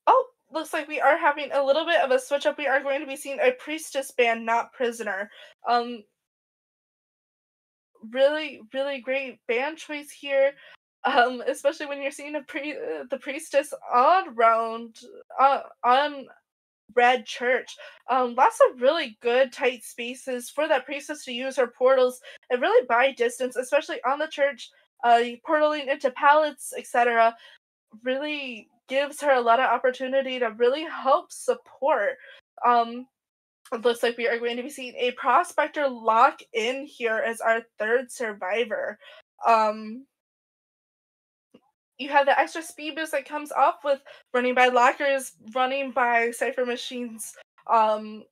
Oh, looks like we are having a little bit of a switch up. We are going to be seeing a priestess band, not prisoner. Really, really great band choice here. Especially when you're seeing the priestess on Red Church. Lots of really good tight spaces for that priestess to use her portals and really buy distance, especially on the church, portaling into pallets, etc. Really gives her a lot of opportunity to really help support. It looks like we are going to be seeing a prospector lock in here as our third survivor. You have the extra speed boost that comes off with running by lockers, running by cipher machines, and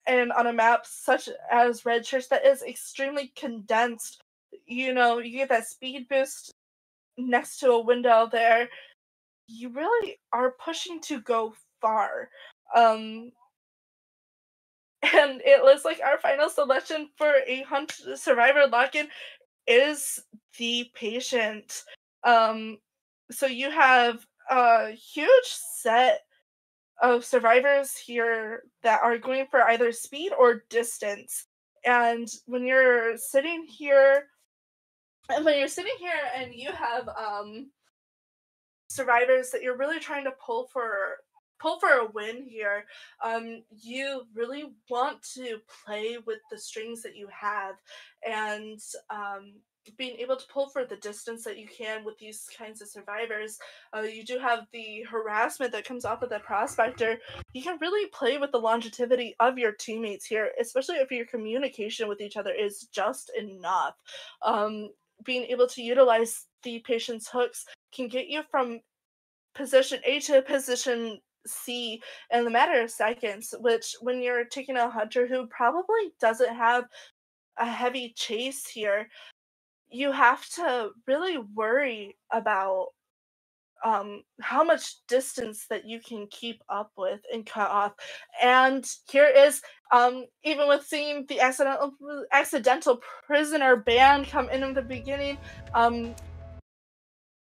on a map such as Red Church that is extremely condensed. You get that speed boost next to a window there. You really are pushing to go far. And it looks like our final selection for a hunt survivor lock-in is the patient. So you have a huge set of survivors here that are going for either speed or distance. And when you're sitting here and you have survivors that you're really trying to pull for a win here, you really want to play with the strings that you have, and being able to pull for the distance that you can with these kinds of survivors. You do have the harassment that comes off of the prospector. You can really play with the longevity of your teammates here, especially if your communication with each other is just enough. Being able to utilize the patient's hooks can get you from position A to position C in a matter of seconds, which when you're taking a hunter who probably doesn't have a heavy chase here, you have to really worry about how much distance that you can keep up with and cut off. And here is, even with seeing the accidental prisoner band come in the beginning,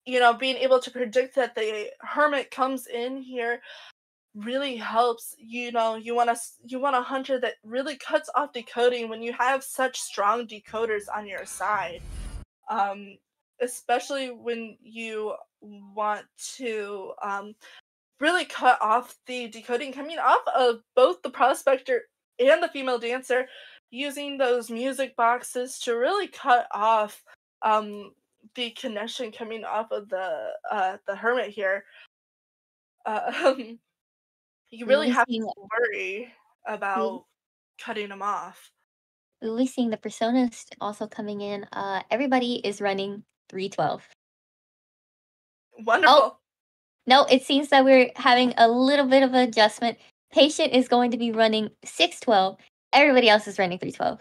being able to predict that the hermit comes in here really helps. You want a hunter that really cuts off decoding when you have such strong decoders on your side. Especially when you want to really cut off the decoding coming off of both the prospector and the female dancer, using those music boxes to really cut off the connection coming off of the hermit here. you We will really be have seeing to worry about cutting them off. we'll be seeing the personas also coming in. Everybody is running 312. Wonderful. No, it seems that we're having a little bit of an adjustment. Patient is going to be running 612. Everybody else is running 312.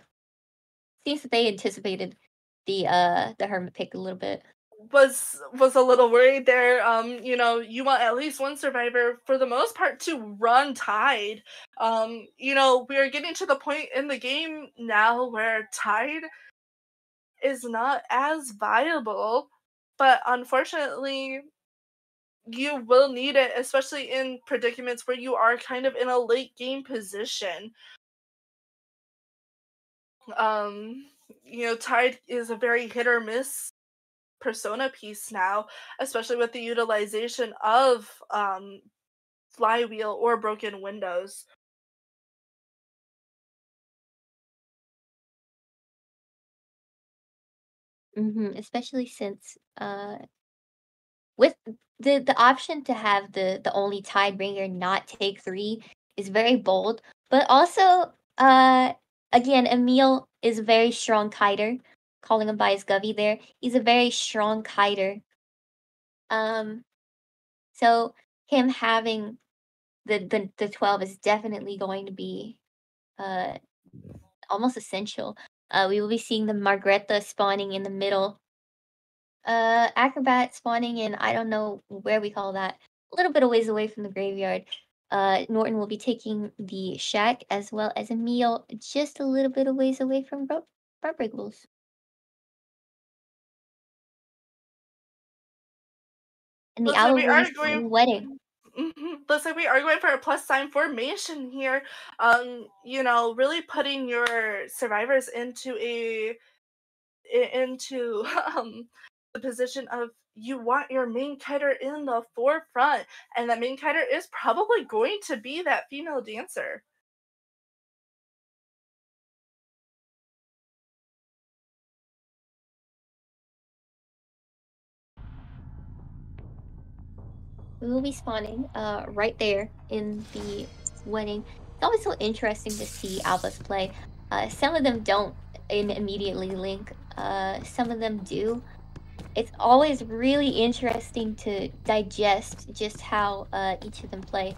Seems that they anticipated the hermit pick a little bit. Was a little worried there. You know, you want at least one survivor for the most part to run Tide. You know, we are getting to the point in the game now where Tide is not as viable, but unfortunately you will need it, especially in predicaments where you are kind of in a late game position. You know, Tide is a very hit or miss persona piece now, especially with the utilization of flywheel or broken windows. Especially since with the option to have the only Tidebringer not take 3 is very bold, but also again, Emil is a very strong kiter. Calling him by his govy there. He's a very strong kiter. So him having the 12 is definitely going to be almost essential. We will be seeing the Margreta spawning in the middle. Acrobat spawning in, I don't know where we call that, a little bit of ways away from the graveyard. Norton will be taking the shack as well as Emil just a little bit of ways away from Barbrigles. And the Looks like owl we will are be going. wedding. Looks like we are going for a plus sign formation here. You know, really putting your survivors into the position of you want your main kiter in the forefront, and that main kiter is probably going to be that female dancer. We will be spawning right there in the wedding. It's always so interesting to see Albas play. Some of them don't immediately link. Some of them do. It's always really interesting to digest just how each of them play.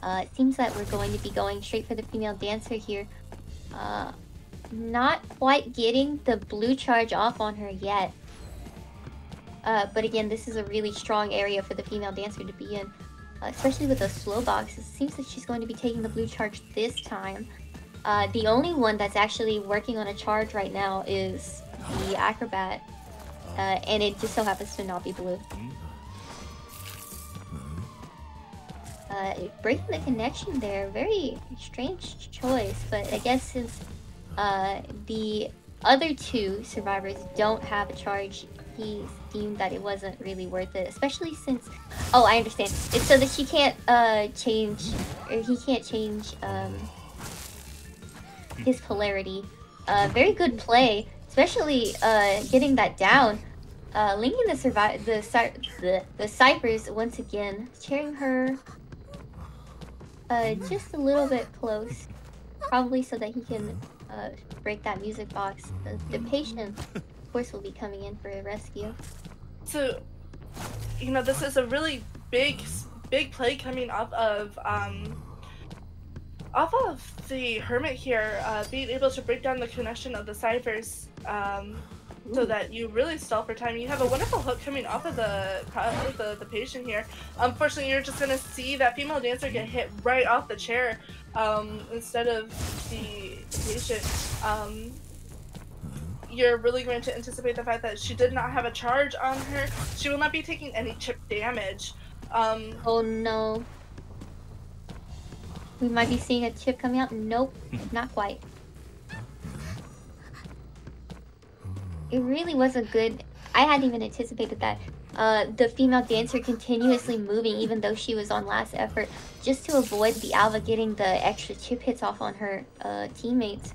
It seems that we're going to be going straight for the female dancer here. Not quite getting the blue charge off on her yet. But again, this is a really strong area for the female dancer to be in, especially with the slow box. It seems that she's going to be taking the blue charge this time. The only one that's actually working on a charge right now is the Acrobat, and it just so happens to not be blue. Breaking the connection there, very strange choice, but I guess since the other 2 survivors don't have a charge, he deemed that it wasn't really worth it, especially since, oh, I understand, it's so that she can't change, or he can't change his polarity. Very good play, especially getting that down. Linking the ciphers once again, cheering her just a little bit close, probably so that he can break that music box. The patient, of course, will be coming in for a rescue. So, you know, this is a really big play coming off of the hermit here, being able to break down the connection of the ciphers, so that you really stall for time. You have a wonderful hook coming off of the patient here. Unfortunately, you're just gonna see that female dancer get hit right off the chair, instead of the patient. You're really going to anticipate the fact that she did not have a charge on her. She will not be taking any chip damage. Oh no. We might be seeing a chip coming out. Nope, not quite. It really was a good... I hadn't even anticipated that. The female dancer continuously moving even though she was on last effort, just to avoid the Alva getting the extra chip hits off on her teammates.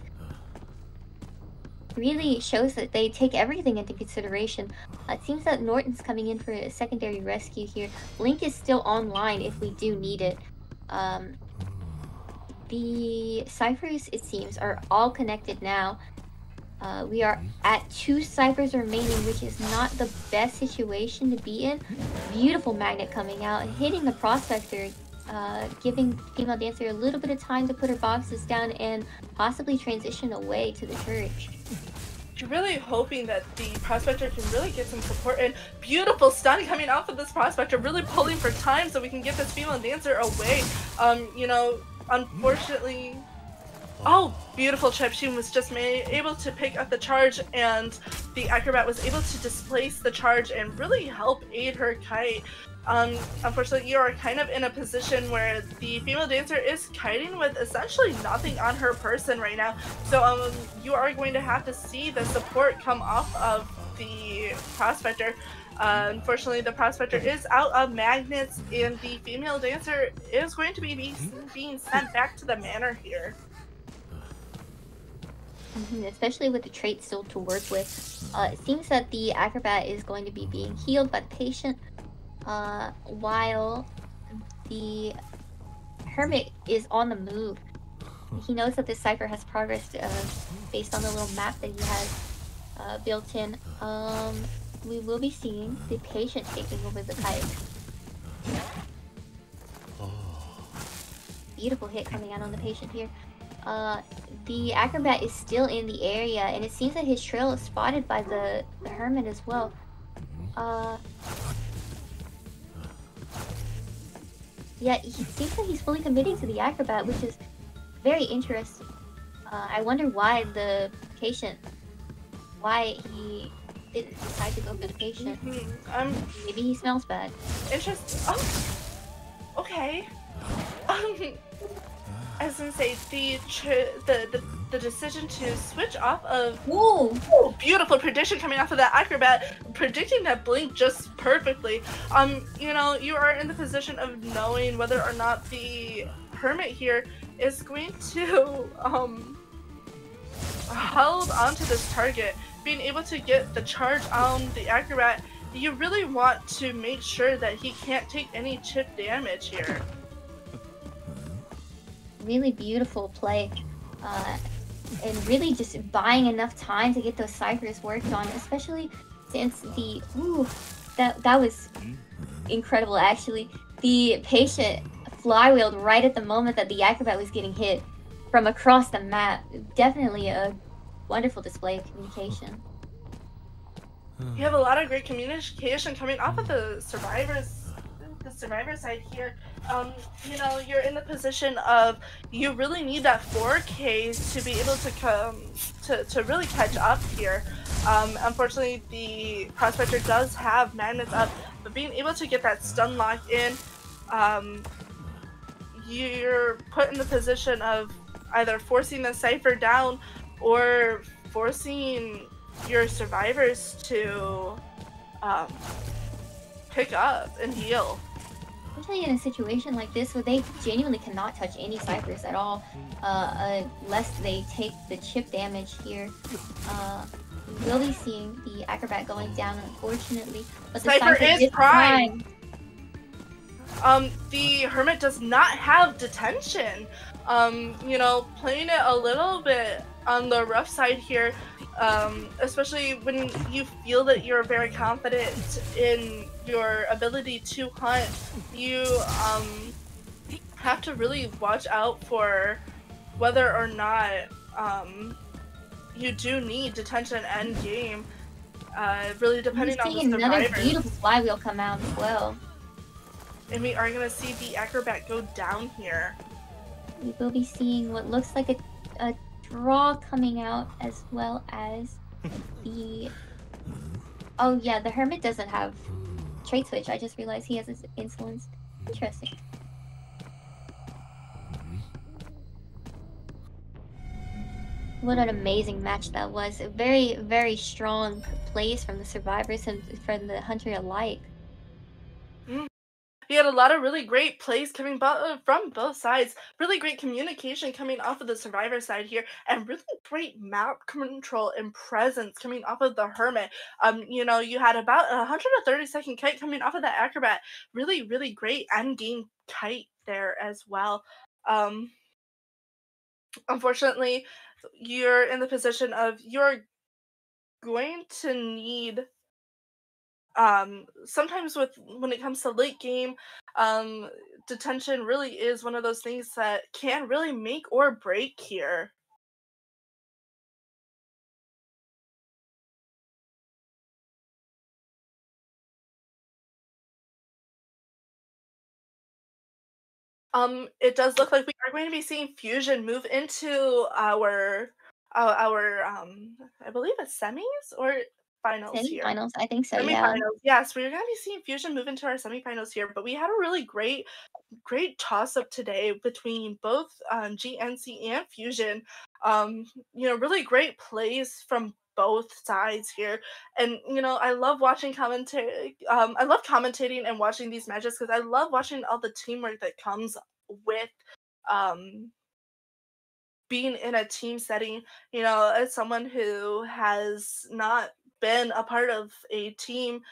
really shows that they take everything into consideration. It seems that Norton's coming in for a secondary rescue here. Link is still online if we do need it. The ciphers, it seems, are all connected now. We are at 2 ciphers remaining, which is not the best situation to be in. Beautiful magnet coming out, hitting the prospector, giving female dancer a little bit of time to put her boxes down and possibly transition away to the church. You're really hoping that the prospector can really get some support, and beautiful stun coming off of this prospector, really pulling for time so we can get this female dancer away. You know, unfortunately, oh, beautiful chip. She was just able to pick up the charge, and the acrobat was able to displace the charge and really help aid her kite. Unfortunately, you are kind of in a position where the female dancer is kiting with essentially nothing on her person right now. So you are going to have to see the support come off of the prospector. Unfortunately, the prospector is out of magnets, and the female dancer is going to be being sent back to the manor here. Especially with the trait still to work with. It seems that the acrobat is going to be being healed by the patient, while the hermit is on the move. He knows that this cipher has progressed based on the little map that he has built in. We will be seeing the patient taking over the kite. Beautiful hit coming out on the patient here. The acrobat is still in the area, and it seems that his trail is spotted by the hermit as well. Yeah, he seems like he's fully committing to the acrobat, which is very interesting. I wonder why the patient, why he didn't decide to go for the patient. Maybe he smells bad. Interesting. Oh, okay. I was gonna say the decision to switch off of beautiful prediction coming off of that acrobat, predicting that blink just perfectly. You know, you are in the position of knowing whether or not the hermit here is going to hold onto this target, being able to get the charge on the acrobat. You really want to make sure that he can't take any chip damage here. Really beautiful play, and really just buying enough time to get those ciphers worked on, especially since the that was incredible. Actually, the patient flywheeled right at the moment that the acrobat was getting hit from across the map. Definitely a wonderful display of communication. You have a lot of great communication coming off of the survivor side here. You know, you're in the position of you really need that 4K to be able to come to really catch up here. Unfortunately, the prospector does have magnets up, but being able to get that stun lock in, you're put in the position of either forcing the cipher down or forcing your survivors to pick up and heal. Especially in a situation like this where they genuinely cannot touch any ciphers at all, unless they take the chip damage here. We'll be seeing the acrobat going down, unfortunately, but the cipher is primed. primed. The hermit does not have detention. You know, playing it a little bit on the rough side here, especially when you feel that you're very confident in your ability to hunt. You have to really watch out for whether or not you do need detention end game, really depending on the survivors. Another beautiful flywheel come out as well. And we are going to see the acrobat go down here. We will be seeing what looks like a draw coming out, as well as the... Oh yeah, the hermit doesn't have trait switch. I just realized he has his insolence. Interesting. What an amazing match that was. A very, very strong plays from the survivors and from the hunter alike. We had a lot of really great plays coming from both sides. Really great communication coming off of the Survivor side here, and really great map control and presence coming off of the Hermit. You know, you had about a 130-second kite coming off of that Acrobat. Really, really great end game kite there as well. Unfortunately, you're in the position of you're going to need sometimes when it comes to late game, um detention really is one of those things that can really make or break here. It does look like we are going to be seeing Fuzion move into our I believe it's semis or finals here. Semifinals, I think so, yeah. Semifinals, yes, we're gonna be seeing Fuzion move into our semifinals here, but we had a really great toss up today between both GNC and Fuzion. You know, really great plays from both sides here, and you know, I love watching commentary. I love commentating and watching these matches because I love watching all the teamwork that comes with um being in a team setting. You know, as someone who has not been a part of a team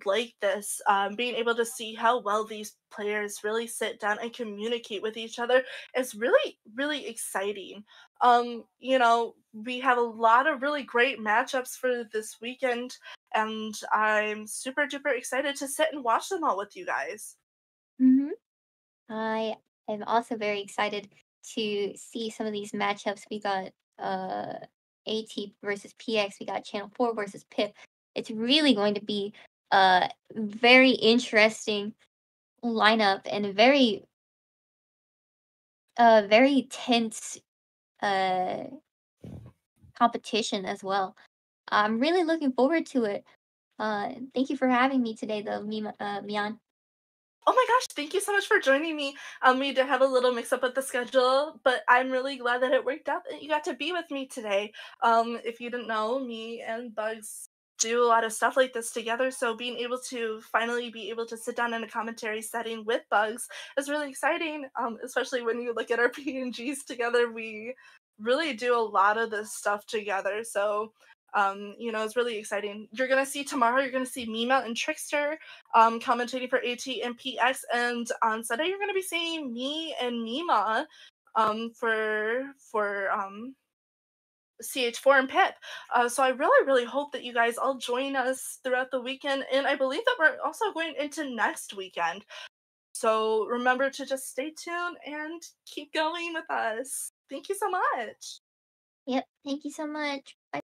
like this, being able to see how well these players really sit down and communicate with each other is really, really exciting. You know, we have a lot of really great matchups for this weekend, and I'm super duper excited to sit and watch them all with you guys. Hmm. I am also very excited to see some of these matchups. We got AT versus PX. We got Channel 4 versus Pip. It's really going to be a very interesting lineup and a very tense uh competition as well. I'm really looking forward to it. Thank you for having me today, though, Mian. Oh my gosh, thank you so much for joining me. We did have a little mix up with the schedule, but I'm really glad that it worked out that you got to be with me today. If you didn't know, me and Bugs do a lot of stuff like this together, so being able to finally be able to sit down in a commentary setting with Bugs is really exciting. Especially when you look at our PNGs together, we really do a lot of this stuff together. So you know, it's really exciting. You're gonna see tomorrow, you're gonna see Mima and Trickster commentating for AT and PX, and on Sunday you're gonna be seeing me and Mima for CH4 and Pip. So I really, really hope that you guys all join us throughout the weekend, and I believe that we're also going into next weekend. So remember to just stay tuned and keep going with us. Thank you so much. Yep, thank you so much.